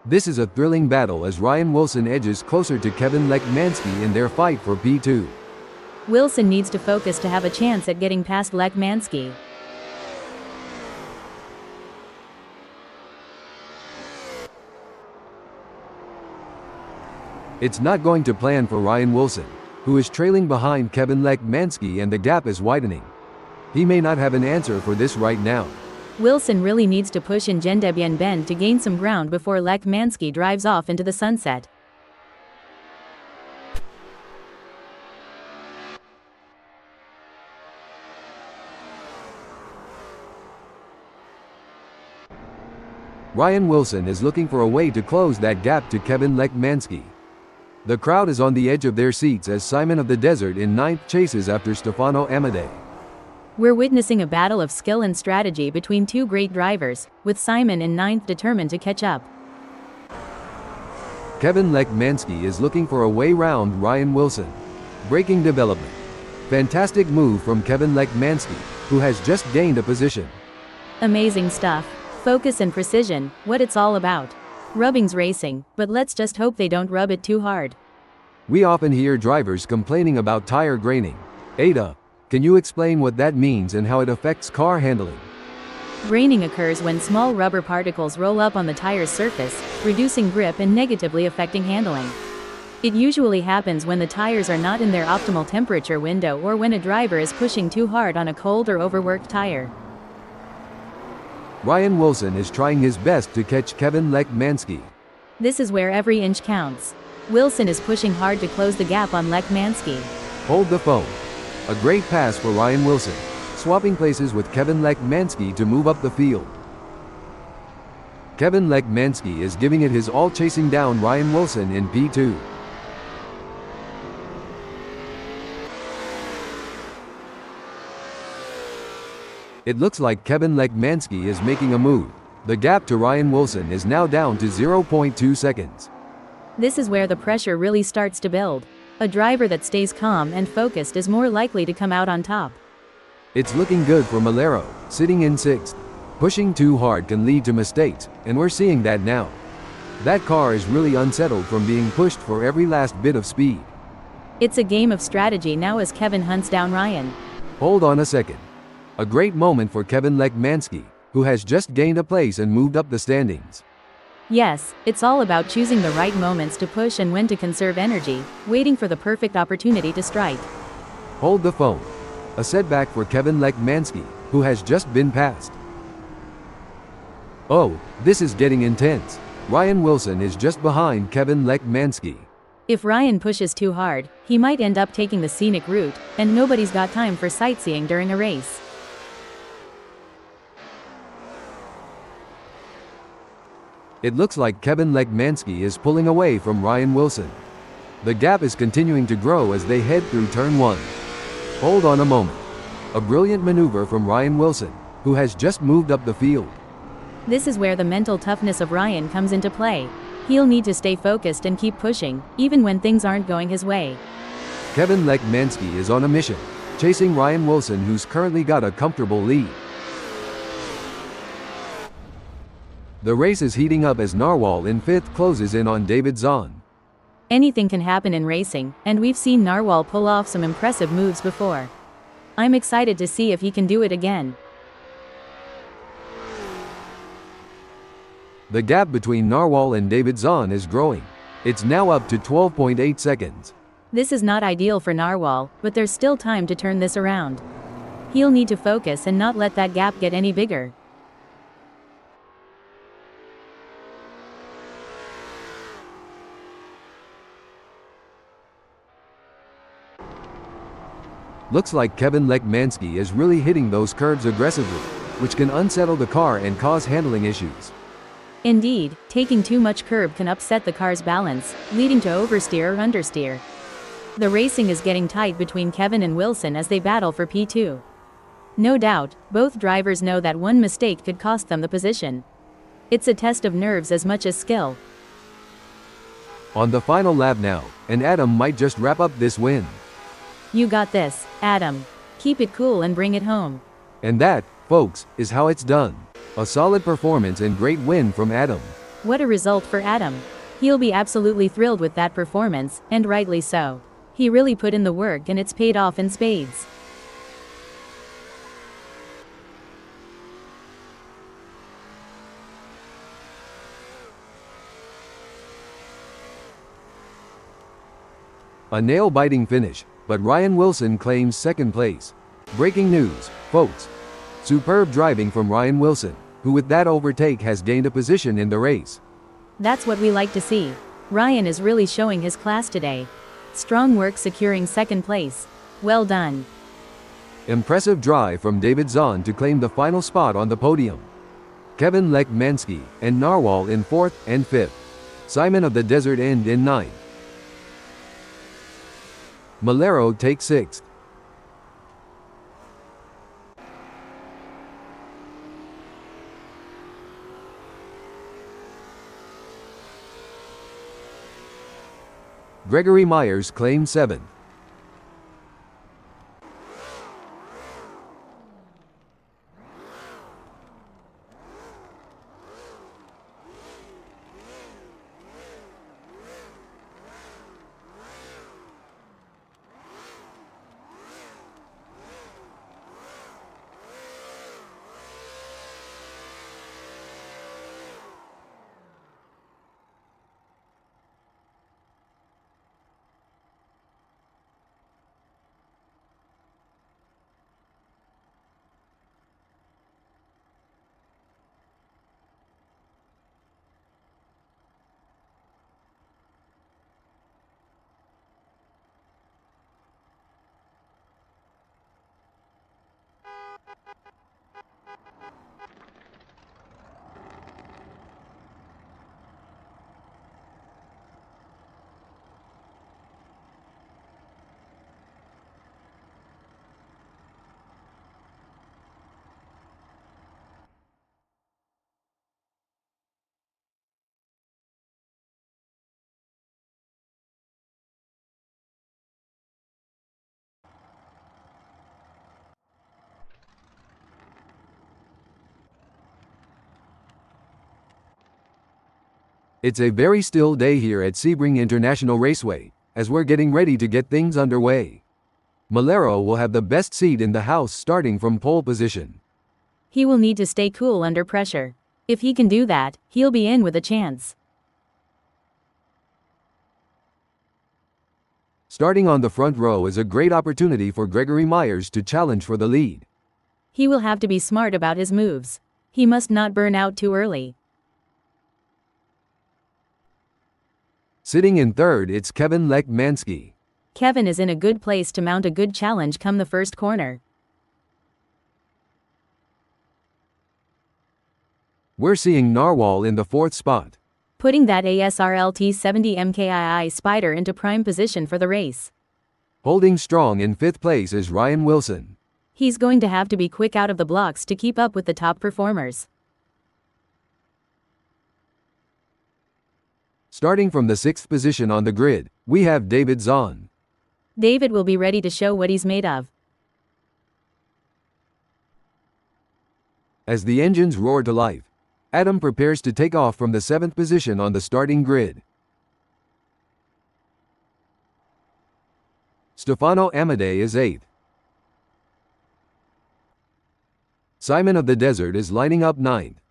This is a thrilling battle as Ryan Wilson edges closer to Kevin Lekmanski in their fight for P2. Wilson needs to focus to have a chance at getting past Lekmanski. It's not going to plan for Ryan Wilson, who is trailing behind Kevin Lekmanski and the gap is widening. He may not have an answer for this right now. Wilson really needs to push in Gendebien Bend to gain some ground before Lekmanski drives off into the sunset. Ryan Wilson is looking for a way to close that gap to Kevin Lekmanski. The crowd is on the edge of their seats as Simon of the Desert in 9th chases after Stefano Amadei. We're witnessing a battle of skill and strategy between two great drivers, with Simon in 9th determined to catch up. Kevin Lekmanski is looking for a way round Ryan Wilson. Braking development. Fantastic move from Kevin Lekmanski, who has just gained a position. Amazing stuff. Focus and precision, what it's all about. Rubbing's racing, but let's just hope they don't rub it too hard. We often hear drivers complaining about tire graining. Ada, can you explain what that means and how it affects car handling? Graining occurs when small rubber particles roll up on the tire's surface, reducing grip and negatively affecting handling. It usually happens when the tires are not in their optimal temperature window or when a driver is pushing too hard on a cold or overworked tire. Ryan Wilson is trying his best to catch Kevin Lekmanski. This is where every inch counts. Wilson is pushing hard to close the gap on Lekmanski. Hold the phone. A great pass for Ryan Wilson, swapping places with Kevin Lekmanski to move up the field. Kevin Lekmanski is giving it his all chasing down Ryan Wilson in P2. It looks like Kevin Lekmanski is making a move. The gap to Ryan Wilson is now down to 0.2 seconds. This is where the pressure really starts to build. A driver that stays calm and focused is more likely to come out on top. It's looking good for Malero, sitting in 6th. Pushing too hard can lead to mistakes, and we're seeing that now. That car is really unsettled from being pushed for every last bit of speed. It's a game of strategy now as Kevin hunts down Ryan. Hold on a second. A great moment for Kevin Lekmanski, who has just gained a place and moved up the standings. Yes, it's all about choosing the right moments to push and when to conserve energy, waiting for the perfect opportunity to strike. Hold the phone. A setback for Kevin Lekmanski, who has just been passed. Oh, this is getting intense. Ryan Wilson is just behind Kevin Lekmanski. If Ryan pushes too hard, he might end up taking the scenic route, and nobody's got time for sightseeing during a race. It looks like Kevin Lekmanski is pulling away from Ryan Wilson. The gap is continuing to grow as they head through turn 1. Hold on a moment. A brilliant maneuver from Ryan Wilson, who has just moved up the field. This is where the mental toughness of Ryan comes into play. He'll need to stay focused and keep pushing, even when things aren't going his way. Kevin Lekmanski is on a mission, chasing Ryan Wilson, who's currently got a comfortable lead. The race is heating up as Narwhal in 5th closes in on David Zahn. Anything can happen in racing, and we've seen Narwhal pull off some impressive moves before. I'm excited to see if he can do it again. The gap between Narwhal and David Zahn is growing. It's now up to 12.8 seconds. This is not ideal for Narwhal, but there's still time to turn this around. He'll need to focus and not let that gap get any bigger. Looks like Kevin Lekmanski is really hitting those curves aggressively, which can unsettle the car and cause handling issues. Indeed, taking too much curb can upset the car's balance, leading to oversteer or understeer. The racing is getting tight between Kevin and Wilson as they battle for P2. No doubt, both drivers know that one mistake could cost them the position. It's a test of nerves as much as skill. On the final lap now, and Adam might just wrap up this win. You got this, Adam. Keep it cool and bring it home. And that, folks, is how it's done. A solid performance and great win from Adam. What a result for Adam. He'll be absolutely thrilled with that performance, and rightly so. He really put in the work and it's paid off in spades. A nail-biting finish, but Ryan Wilson claims 2nd place. Breaking news, folks. Superb driving from Ryan Wilson, who with that overtake has gained a position in the race. That's what we like to see. Ryan is really showing his class today. Strong work securing 2nd place. Well done. Impressive drive from David Zahn to claim the final spot on the podium. Kevin Lekmanski and Narwhal in 4th and 5th. Simon of the Desert End in 9th. Malero takes 6th. Gregory Myers claims 7th. It's a very still day here at Sebring International Raceway, as we're getting ready to get things underway. Malero will have the best seat in the house starting from pole position. He will need to stay cool under pressure. If he can do that, he'll be in with a chance. Starting on the front row is a great opportunity for Gregory Myers to challenge for the lead. He will have to be smart about his moves. He must not burn out too early. Sitting in third, it's Kevin MkII. Kevin is in a good place to mount a good challenge come the first corner. We're seeing Narwhal in the fourth spot. Putting that ASRL T70 MkII Spyder into prime position for the race. Holding strong in fifth place is Ryan Wilson. He's going to have to be quick out of the blocks to keep up with the top performers. Starting from the sixth position on the grid, we have David Zahn. David will be ready to show what he's made of. As the engines roar to life, Adam prepares to take off from the seventh position on the starting grid. Stefano Amadei is eighth. Simon of the Desert is lining up ninth.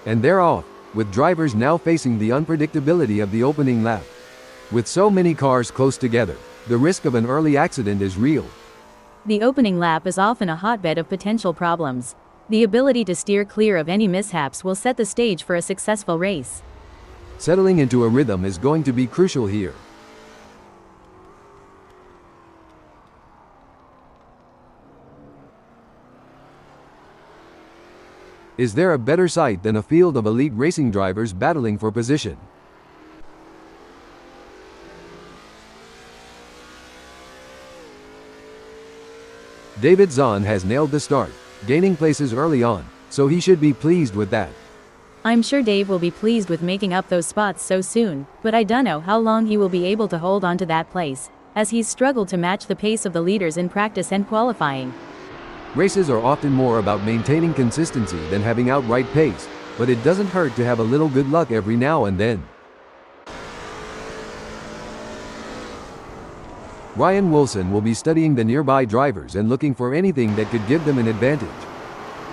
And they're off, with drivers now facing the unpredictability of the opening lap. With so many cars close together, the risk of an early accident is real. The opening lap is often a hotbed of potential problems. The ability to steer clear of any mishaps will set the stage for a successful race. Settling into a rhythm is going to be crucial here. Is there a better sight than a field of elite racing drivers battling for position? David Zahn has nailed the start, gaining places early on, so he should be pleased with that. I'm sure Dave will be pleased with making up those spots so soon, but I don't know how long he will be able to hold on to that place, as he's struggled to match the pace of the leaders in practice and qualifying. Races are often more about maintaining consistency than having outright pace, but it doesn't hurt to have a little good luck every now and then. Ryan Wilson will be studying the nearby drivers and looking for anything that could give them an advantage.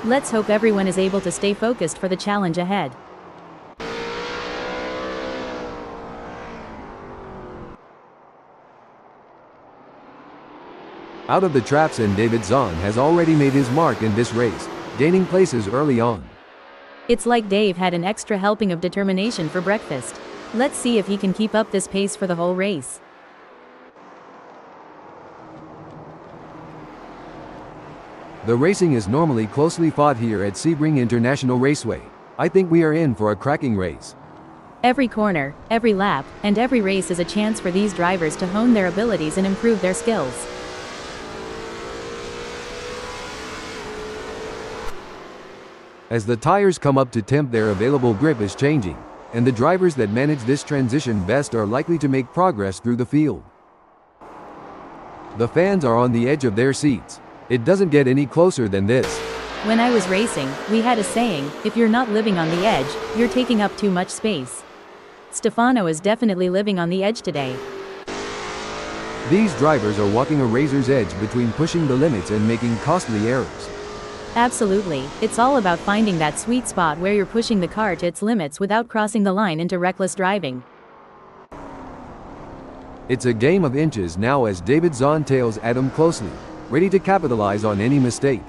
Let's hope everyone is able to stay focused for the challenge ahead. Out of the traps, and David Zahn has already made his mark in this race, gaining places early on. It's like Dave had an extra helping of determination for breakfast. Let's see if he can keep up this pace for the whole race. The racing is normally closely fought here at Sebring International Raceway. I think we are in for a cracking race. Every corner, every lap, and every race is a chance for these drivers to hone their abilities and improve their skills. As the tires come up to temp, their available grip is changing, and the drivers that manage this transition best are likely to make progress through the field. The fans are on the edge of their seats. It doesn't get any closer than this. When I was racing, we had a saying, if you're not living on the edge, you're taking up too much space. Stefano is definitely living on the edge today. These drivers are walking a razor's edge between pushing the limits and making costly errors. Absolutely, it's all about finding that sweet spot where you're pushing the car to its limits without crossing the line into reckless driving. It's a game of inches now as David Zahn tails Adam closely, ready to capitalize on any mistake.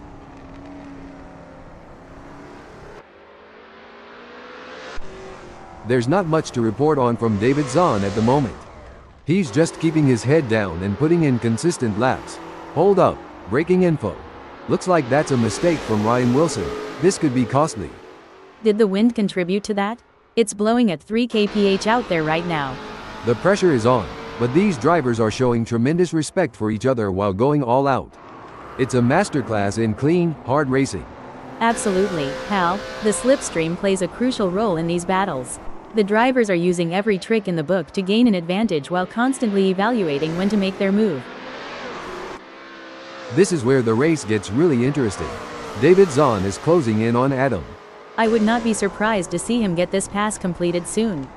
There's not much to report on from David Zahn at the moment. He's just keeping his head down and putting in consistent laps. Hold up, breaking info. Looks like that's a mistake from Ryan Wilson. This could be costly. Did the wind contribute to that? It's blowing at 3 kph out there right now. The pressure is on, but these drivers are showing tremendous respect for each other while going all out. It's a masterclass in clean, hard racing. Absolutely, Hal. The slipstream plays a crucial role in these battles. The drivers are using every trick in the book to gain an advantage while constantly evaluating when to make their move. This is where the race gets really interesting. David Zahn is closing in on Adam. I would not be surprised to see him get this pass completed soon.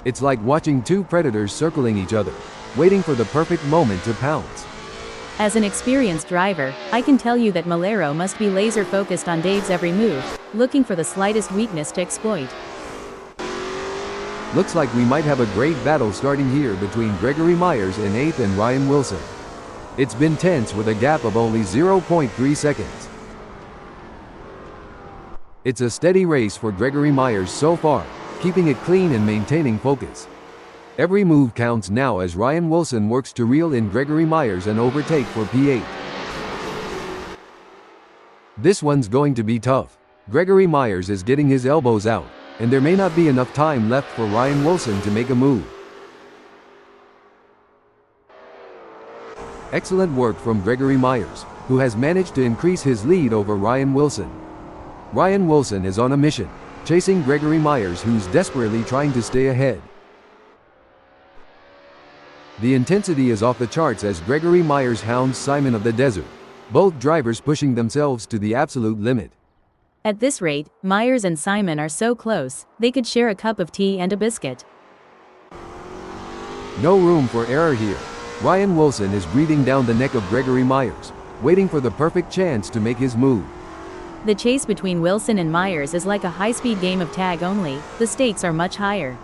It's like watching two predators circling each other, waiting for the perfect moment to pounce. As an experienced driver, I can tell you that Malero must be laser focused on Dave's every move, looking for the slightest weakness to exploit. Looks like we might have a great battle starting here between Gregory Myers in 8th and Ryan Wilson. It's been tense with a gap of only 0.3 seconds. It's a steady race for Gregory Myers so far, keeping it clean and maintaining focus. Every move counts now as Ryan Wilson works to reel in Gregory Myers and overtake for P8. This one's going to be tough. Gregory Myers is getting his elbows out, and there may not be enough time left for Ryan Wilson to make a move. Excellent work from Gregory Myers, who has managed to increase his lead over Ryan Wilson. Ryan Wilson is on a mission, chasing Gregory Myers, who's desperately trying to stay ahead. The intensity is off the charts as Gregory Myers hounds Simon of the Desert, both drivers pushing themselves to the absolute limit. At this rate, Myers and Simon are so close, they could share a cup of tea and a biscuit. No room for error here. Ryan Wilson is breathing down the neck of Gregory Myers, waiting for the perfect chance to make his move. The chase between Wilson and Myers is like a high-speed game of tag, only the stakes are much higher.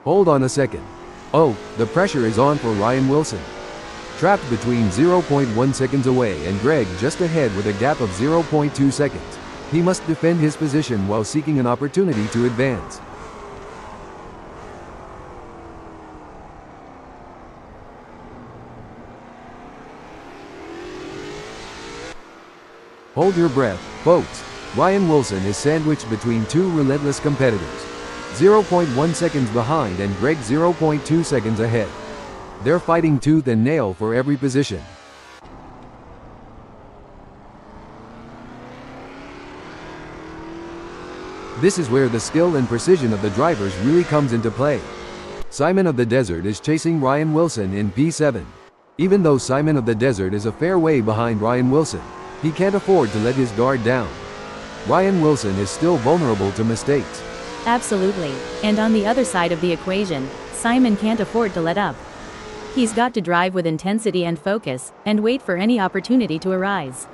Hold on a second. Oh, the pressure is on for Ryan Wilson. Trapped between 0.1 seconds away and Greg just ahead with a gap of 0.2 seconds. He must defend his position while seeking an opportunity to advance. Hold your breath, folks. Ryan Wilson is sandwiched between two relentless competitors. 0.1 seconds behind and Greg 0.2 seconds ahead. They're fighting tooth and nail for every position. This is where the skill and precision of the drivers really comes into play. Simon of the Desert is chasing Ryan Wilson in P7. Even though Simon of the Desert is a fair way behind Ryan Wilson, he can't afford to let his guard down. Ryan Wilson is still vulnerable to mistakes. Absolutely, and on the other side of the equation, Simon can't afford to let up. He's got to drive with intensity and focus, and wait for any opportunity to arise.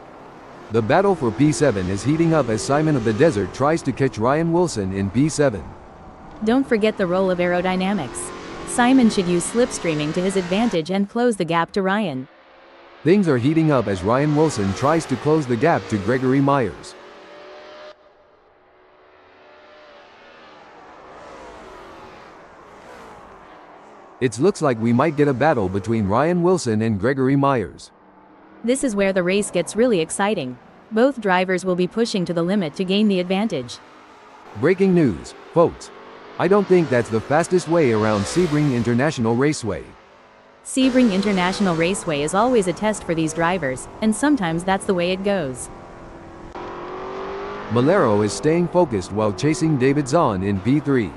The battle for P7 is heating up as Simon of the Desert tries to catch Ryan Wilson in P7. Don't forget the role of aerodynamics. Simon should use slipstreaming to his advantage and close the gap to Ryan. Things are heating up as Ryan Wilson tries to close the gap to Gregory Myers. It looks like we might get a battle between Ryan Wilson and Gregory Myers. This is where the race gets really exciting. Both drivers will be pushing to the limit to gain the advantage. Breaking news, folks. I don't think that's the fastest way around Sebring International Raceway. Sebring International Raceway is always a test for these drivers, and sometimes that's the way it goes. Malero is staying focused while chasing David Zahn in P3.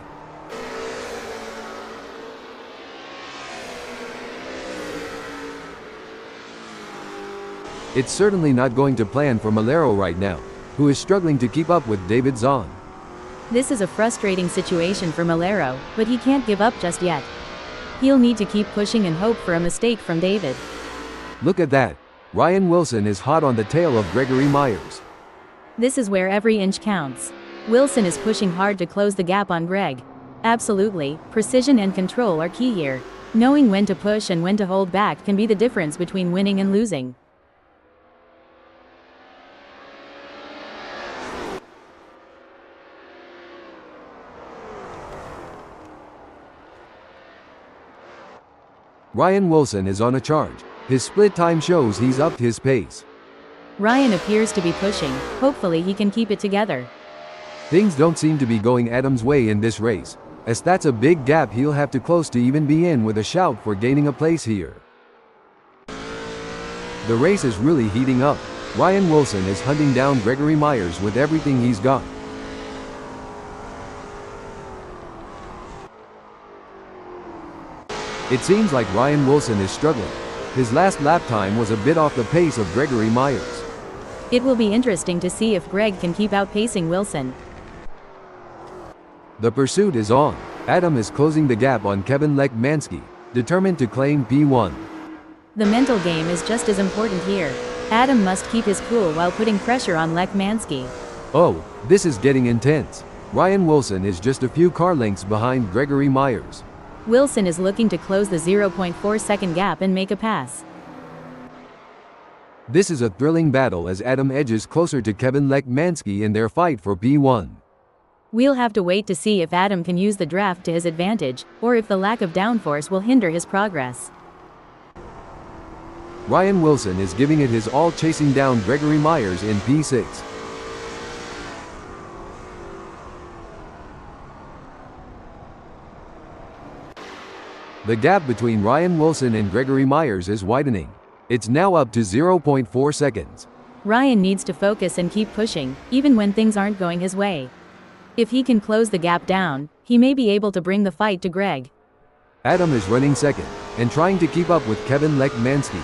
It's certainly not going to plan for Malero right now, who is struggling to keep up with David Zahn. This is a frustrating situation for Malero, but he can't give up just yet. He'll need to keep pushing and hope for a mistake from David. Look at that. Ryan Wilson is hot on the tail of Gregory Myers. This is where every inch counts. Wilson is pushing hard to close the gap on Greg. Absolutely, precision and control are key here. Knowing when to push and when to hold back can be the difference between winning and losing. Ryan Wilson is on a charge. His split time shows he's upped his pace. Ryan appears to be pushing, hopefully he can keep it together. Things don't seem to be going Adam's way in this race, as that's a big gap he'll have to close to even be in with a shout for gaining a place here. The race is really heating up. Ryan Wilson is hunting down Gregory Myers with everything he's got. It seems like Ryan Wilson is struggling. His last lap time was a bit off the pace of Gregory Myers. It will be interesting to see if Greg can keep outpacing Wilson. The pursuit is on. Adam is closing the gap on Kevin Lekmanski, determined to claim P1. The mental game is just as important here. Adam must keep his cool while putting pressure on Lekmanski. Oh, this is getting intense. Ryan Wilson is just a few car lengths behind Gregory Myers. Wilson is looking to close the 0.4 second gap and make a pass. This is a thrilling battle as Adam edges closer to Kevin Lekmanski in their fight for P1. We'll have to wait to see if Adam can use the draft to his advantage, or if the lack of downforce will hinder his progress. Ryan Wilson is giving it his all, chasing down Gregory Myers in P6. The gap between Ryan Wilson and Gregory Myers is widening. It's now up to 0.4 seconds. Ryan needs to focus and keep pushing, even when things aren't going his way. If he can close the gap down, he may be able to bring the fight to Greg. Adam is running second, and trying to keep up with Kevin Lekmanski.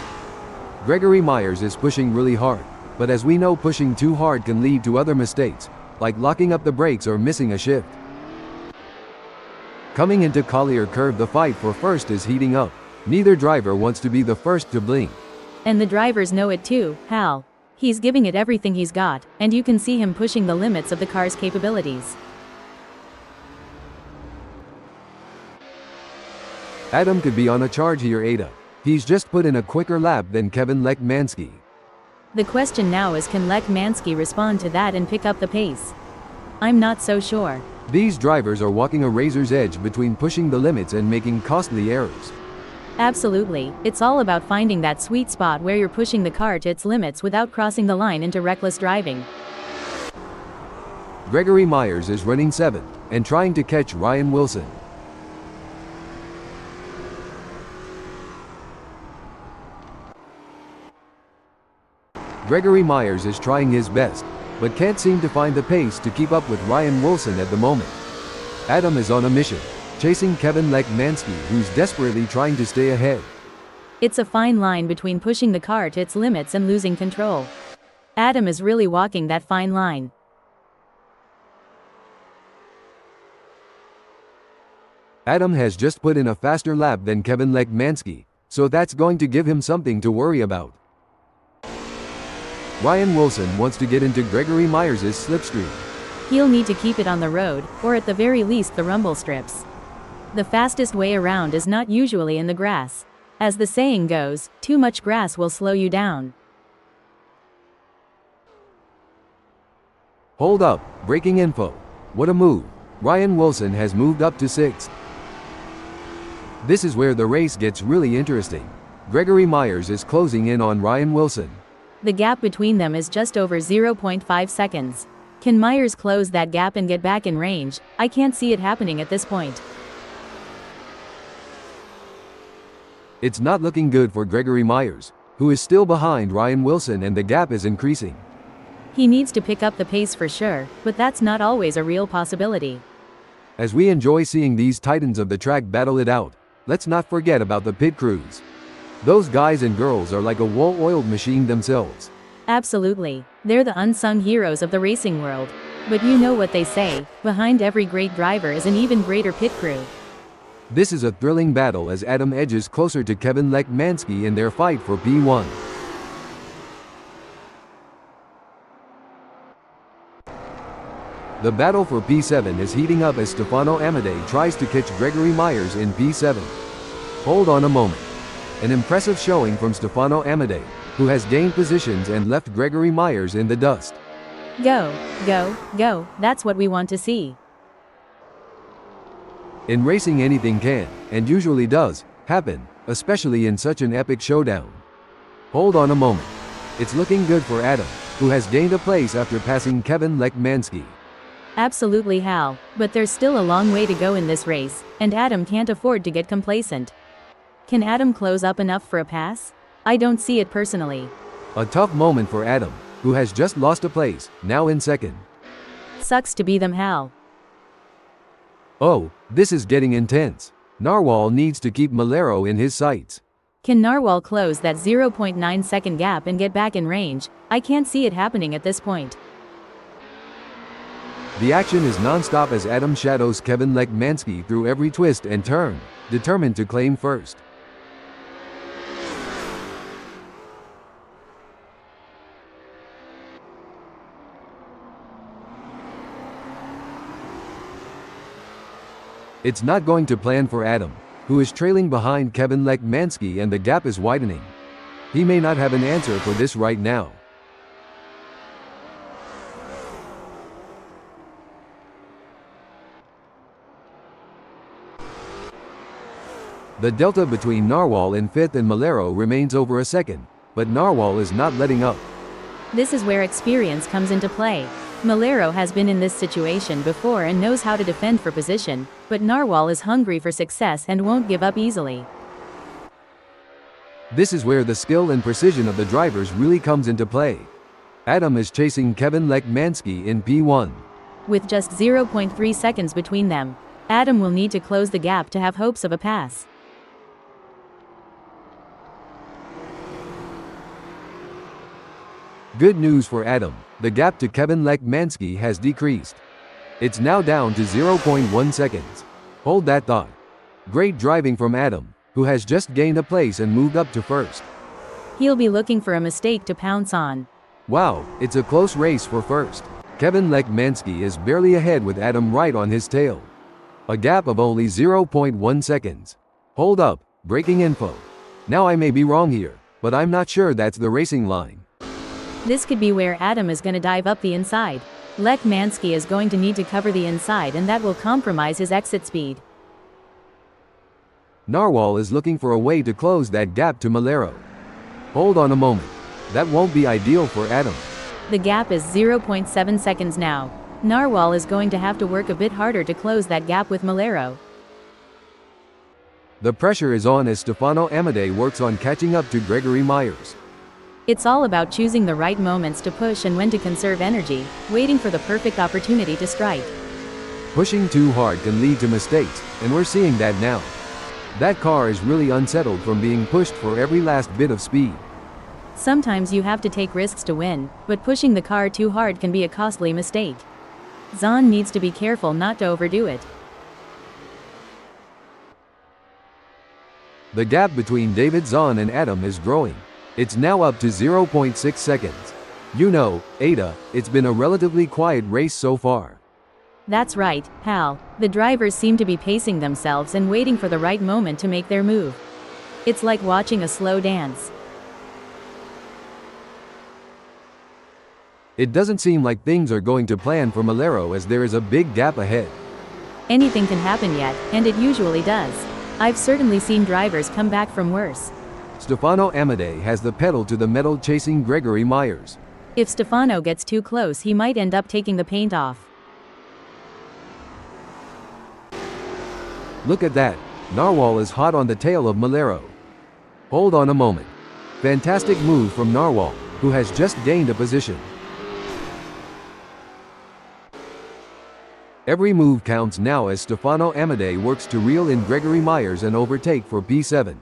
Gregory Myers is pushing really hard, but as we know, pushing too hard can lead to other mistakes, like locking up the brakes or missing a shift. Coming into Collier Curve, the fight for first is heating up. Neither driver wants to be the first to blink. And the drivers know it too, Hal. He's giving it everything he's got, and you can see him pushing the limits of the car's capabilities. Adam could be on a charge here, Ada. He's just put in a quicker lap than Kevin Lekmanski. The question now is, can Lekmanski respond to that and pick up the pace? I'm not so sure. These drivers are walking a razor's edge between pushing the limits and making costly errors. Absolutely, it's all about finding that sweet spot where you're pushing the car to its limits without crossing the line into reckless driving. Gregory Myers is running 7th, and trying to catch Ryan Wilson. Gregory Myers is trying his best, but can't seem to find the pace to keep up with Ryan Wilson at the moment. Adam is on a mission, chasing Kevin Lekmanski, who's desperately trying to stay ahead. It's a fine line between pushing the car to its limits and losing control. Adam is really walking that fine line. Adam has just put in a faster lap than Kevin Lekmanski, so that's going to give him something to worry about. Ryan Wilson wants to get into Gregory Myers' slipstream. He'll need to keep it on the road, or at the very least the rumble strips. The fastest way around is not usually in the grass. As the saying goes, too much grass will slow you down. Hold up, breaking info. What a move. Ryan Wilson has moved up to 6th. This is where the race gets really interesting. Gregory Myers is closing in on Ryan Wilson. The gap between them is just over 0.5 seconds. Can Myers close that gap and get back in range? I can't see it happening at this point. It's not looking good for Gregory Myers, who is still behind Ryan Wilson, and the gap is increasing. He needs to pick up the pace for sure, but that's not always a real possibility. As we enjoy seeing these titans of the track battle it out, let's not forget about the pit crews. Those guys and girls are like a well-oiled machine themselves. Absolutely. They're the unsung heroes of the racing world. But you know what they say, behind every great driver is an even greater pit crew. This is a thrilling battle as Adam edges closer to Kevin Lekmanski in their fight for P1. The battle for P7 is heating up as Stefano Amadei tries to catch Gregory Myers in P7. Hold on a moment. An impressive showing from Stefano Amadei, who has gained positions and left Gregory Myers in the dust. Go, go, go, that's what we want to see. In racing, anything can, and usually does, happen, especially in such an epic showdown. Hold on a moment. It's looking good for Adam, who has gained a place after passing Kevin Lekmanski. Absolutely, Hal, but there's still a long way to go in this race, and Adam can't afford to get complacent. Can Adam close up enough for a pass? I don't see it personally. A tough moment for Adam, who has just lost a place, now in second. Sucks to be them, Hal. Oh, this is getting intense. Narwhal needs to keep Malero in his sights. Can Narwhal close that 0.9 second gap and get back in range? I can't see it happening at this point. The action is non-stop as Adam shadows Kevin Lekmanski through every twist and turn, determined to claim first. It's not going to plan for Adam, who is trailing behind Kevin Lekmanski, and the gap is widening. He may not have an answer for this right now. The delta between Narwhal in fifth and Malero remains over a second, but Narwhal is not letting up. This is where experience comes into play. Malero has been in this situation before and knows how to defend for position, but Narwhal is hungry for success and won't give up easily. This is where the skill and precision of the drivers really comes into play. Adam is chasing Kevin Lekmanski in P1. With just 0.3 seconds between them, Adam will need to close the gap to have hopes of a pass. Good news for Adam, the gap to Kevin Lekmanski has decreased. It's now down to 0.1 seconds. Hold that thought. Great driving from Adam, who has just gained a place and moved up to first. He'll be looking for a mistake to pounce on. Wow, it's a close race for first. Kevin Lekmanski is barely ahead with Adam right on his tail. A gap of only 0.1 seconds. Hold up, breaking info. Now I may be wrong here, but I'm not sure that's the racing line. This could be where Adam is going to dive up the inside. Lekmanski is going to need to cover the inside, and that will compromise his exit speed. Narwhal is looking for a way to close that gap to Malero. Hold on a moment. That won't be ideal for Adam. The gap is 0.7 seconds now. Narwhal is going to have to work a bit harder to close that gap with Malero. The pressure is on as Stefano Amadei works on catching up to Gregory Myers. It's all about choosing the right moments to push and when to conserve energy, waiting for the perfect opportunity to strike. Pushing too hard can lead to mistakes, and we're seeing that now. That car is really unsettled from being pushed for every last bit of speed. Sometimes you have to take risks to win, but pushing the car too hard can be a costly mistake. Zahn needs to be careful not to overdo it. The gap between David Zahn and Adam is growing. It's now up to 0.6 seconds. You know, Ada, it's been a relatively quiet race so far. That's right, Hal. The drivers seem to be pacing themselves and waiting for the right moment to make their move. It's like watching a slow dance. It doesn't seem like things are going to plan for Malero as there is a big gap ahead. Anything can happen yet, and it usually does. I've certainly seen drivers come back from worse. Stefano Amadei has the pedal to the metal chasing Gregory Myers. If Stefano gets too close, he might end up taking the paint off. Look at that. Narwhal is hot on the tail of Malero. Hold on a moment. Fantastic move from Narwhal, who has just gained a position. Every move counts now as Stefano Amadei works to reel in Gregory Myers and overtake for P7.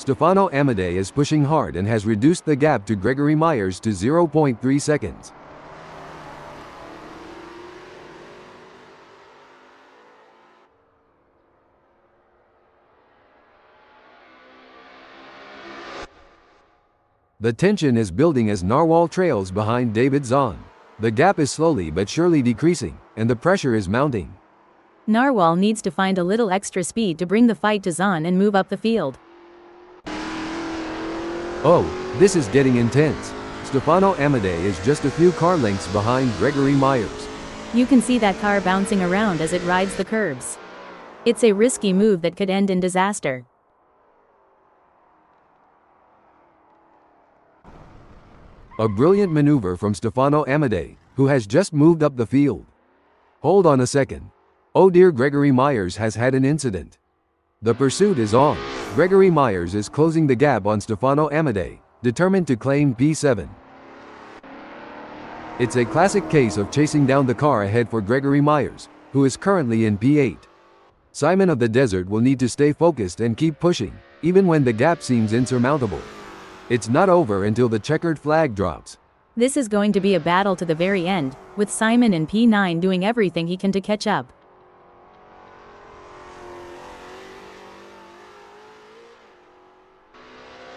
Stefano Amadei is pushing hard and has reduced the gap to Gregory Myers to 0.3 seconds. The tension is building as Narwhal trails behind David Zahn. The gap is slowly but surely decreasing, and the pressure is mounting. Narwhal needs to find a little extra speed to bring the fight to Zahn and move up the field. Oh, this is getting intense. Stefano Amadei is just a few car lengths behind Gregory Myers. You can see that car bouncing around as it rides the curbs. It's a risky move that could end in disaster. A brilliant maneuver from Stefano Amadei, who has just moved up the field. Hold on a second. Oh dear, Gregory Myers has had an incident. The pursuit is on. Gregory Myers is closing the gap on Stefano Amadei, determined to claim P7. It's a classic case of chasing down the car ahead for Gregory Myers, who is currently in P8. Simon of the Desert will need to stay focused and keep pushing, even when the gap seems insurmountable. It's not over until the checkered flag drops. This is going to be a battle to the very end, with Simon in P9 doing everything he can to catch up.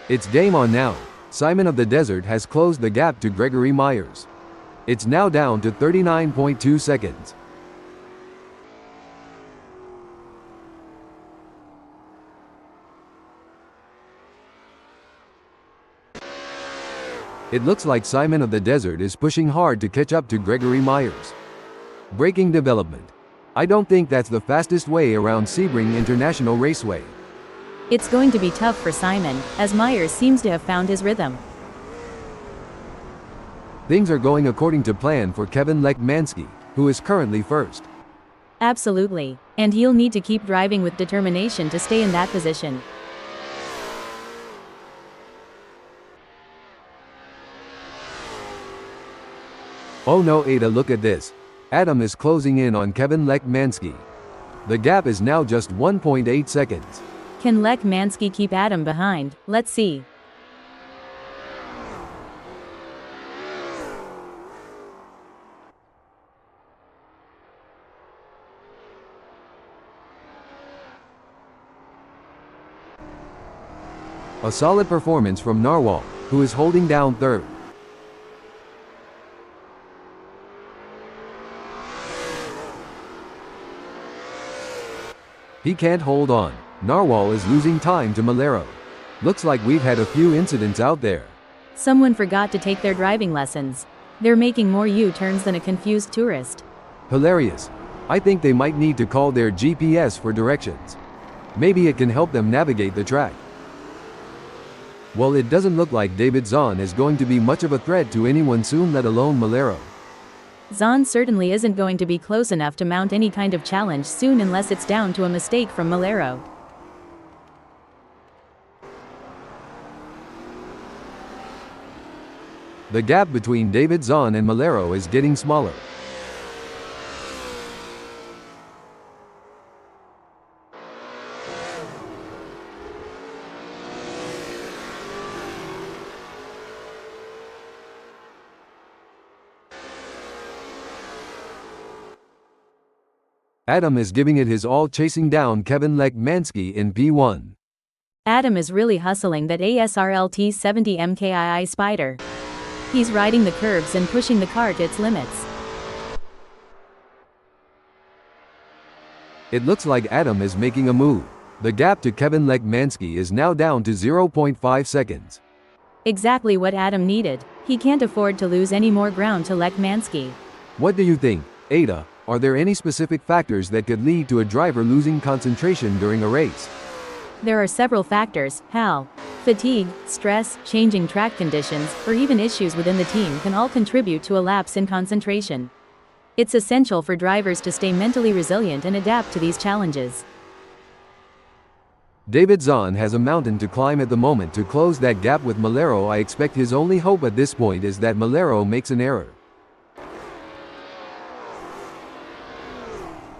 It's game on now. Simon of the Desert has closed the gap to Gregory Myers. It's now down to 39.2 seconds. It looks like Simon of the Desert is pushing hard to catch up to Gregory Myers. Breaking development. I don't think that's the fastest way around Sebring International Raceway. It's going to be tough for Simon, as Myers seems to have found his rhythm. Things are going according to plan for Kevin Lekmanski, who is currently first. Absolutely, and he'll need to keep driving with determination to stay in that position. Oh no, Ada, look at this. Adam is closing in on Kevin Lekmanski. The gap is now just 1.8 seconds. Can Lekmanski keep Adam behind? Let's see. A solid performance from Narwhal, who is holding down third. He can't hold on. Narwhal is losing time to Malero. Looks like we've had a few incidents out there. Someone forgot to take their driving lessons. They're making more U-turns than a confused tourist. Hilarious. I think they might need to call their GPS for directions. Maybe it can help them navigate the track. Well, it doesn't look like David Zahn is going to be much of a threat to anyone soon, let alone Malero. Zahn certainly isn't going to be close enough to mount any kind of challenge soon unless it's down to a mistake from Malero. The gap between David Zahn and Malero is getting smaller. Adam is giving it his all, chasing down Kevin Lekmanski in P1. Adam is really hustling that ASRL T70 MkII Spyder. He's riding the curves and pushing the car to its limits. It looks like Adam is making a move. The gap to Kevin Lekmanski is now down to 0.5 seconds. Exactly what Adam needed. He can't afford to lose any more ground to Lekmanski. What do you think, Ada? Are there any specific factors that could lead to a driver losing concentration during a race? There are several factors, Hal. Fatigue, stress, changing track conditions, or even issues within the team can all contribute to a lapse in concentration. It's essential for drivers to stay mentally resilient and adapt to these challenges. David Zahn has a mountain to climb at the moment to close that gap with Malero. I expect his only hope at this point is that Malero makes an error.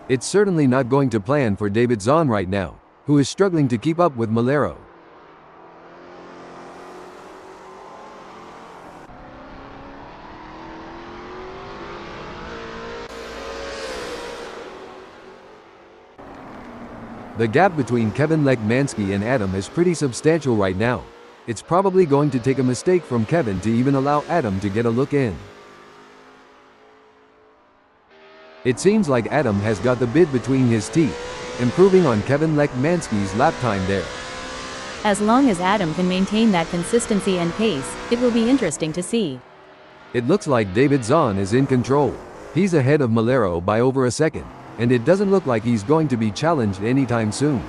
It's certainly not going to plan for David Zahn right now, who is struggling to keep up with Malero. The gap between Kevin Lekmanski and Adam is pretty substantial right now. It's probably going to take a mistake from Kevin to even allow Adam to get a look in. It seems like Adam has got the bit between his teeth, improving on Kevin Lekmanski's lap time there. As long as Adam can maintain that consistency and pace, it will be interesting to see. It looks like David Zahn is in control. He's ahead of Malero by over a second, and it doesn't look like he's going to be challenged anytime soon.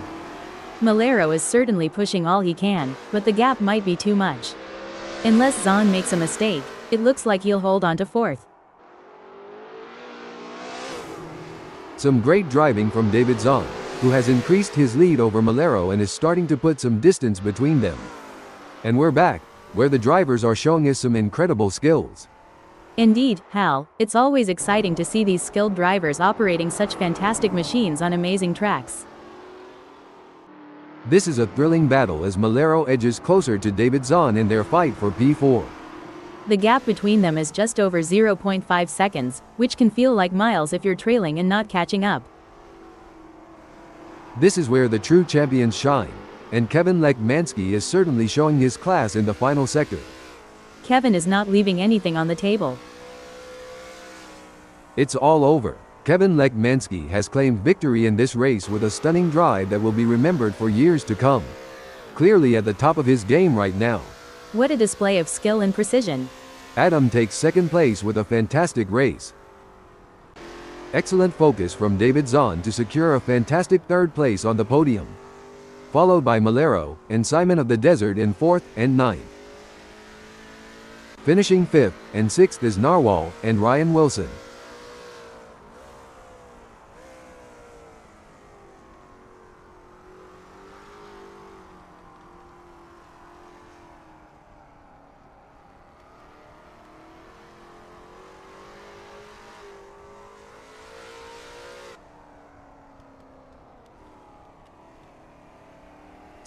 Malero is certainly pushing all he can, but the gap might be too much. Unless Zahn makes a mistake, it looks like he'll hold on to fourth. Some great driving from David Zahn, who has increased his lead over Malero and is starting to put some distance between them. And we're back, where the drivers are showing us some incredible skills. Indeed, Hal, it's always exciting to see these skilled drivers operating such fantastic machines on amazing tracks. This is a thrilling battle as Malero edges closer to David Zahn in their fight for P4. The gap between them is just over 0.5 seconds, which can feel like miles if you're trailing and not catching up. This is where the true champions shine, and Kevin Lekmanski is certainly showing his class in the final sector. Kevin is not leaving anything on the table. It's all over. Kevin Lekmanski has claimed victory in this race with a stunning drive that will be remembered for years to come. Clearly at the top of his game right now. What a display of skill and precision. Adam takes second place with a fantastic race. Excellent focus from David Zahn to secure a fantastic third place on the podium. Followed by Malero and Simon of the Desert in fourth and ninth. Finishing fifth and sixth is Narwhal and Ryan Wilson.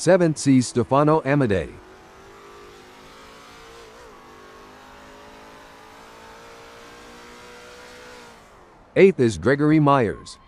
Seventh sees Stefano Amadei. Eighth is Gregory Myers.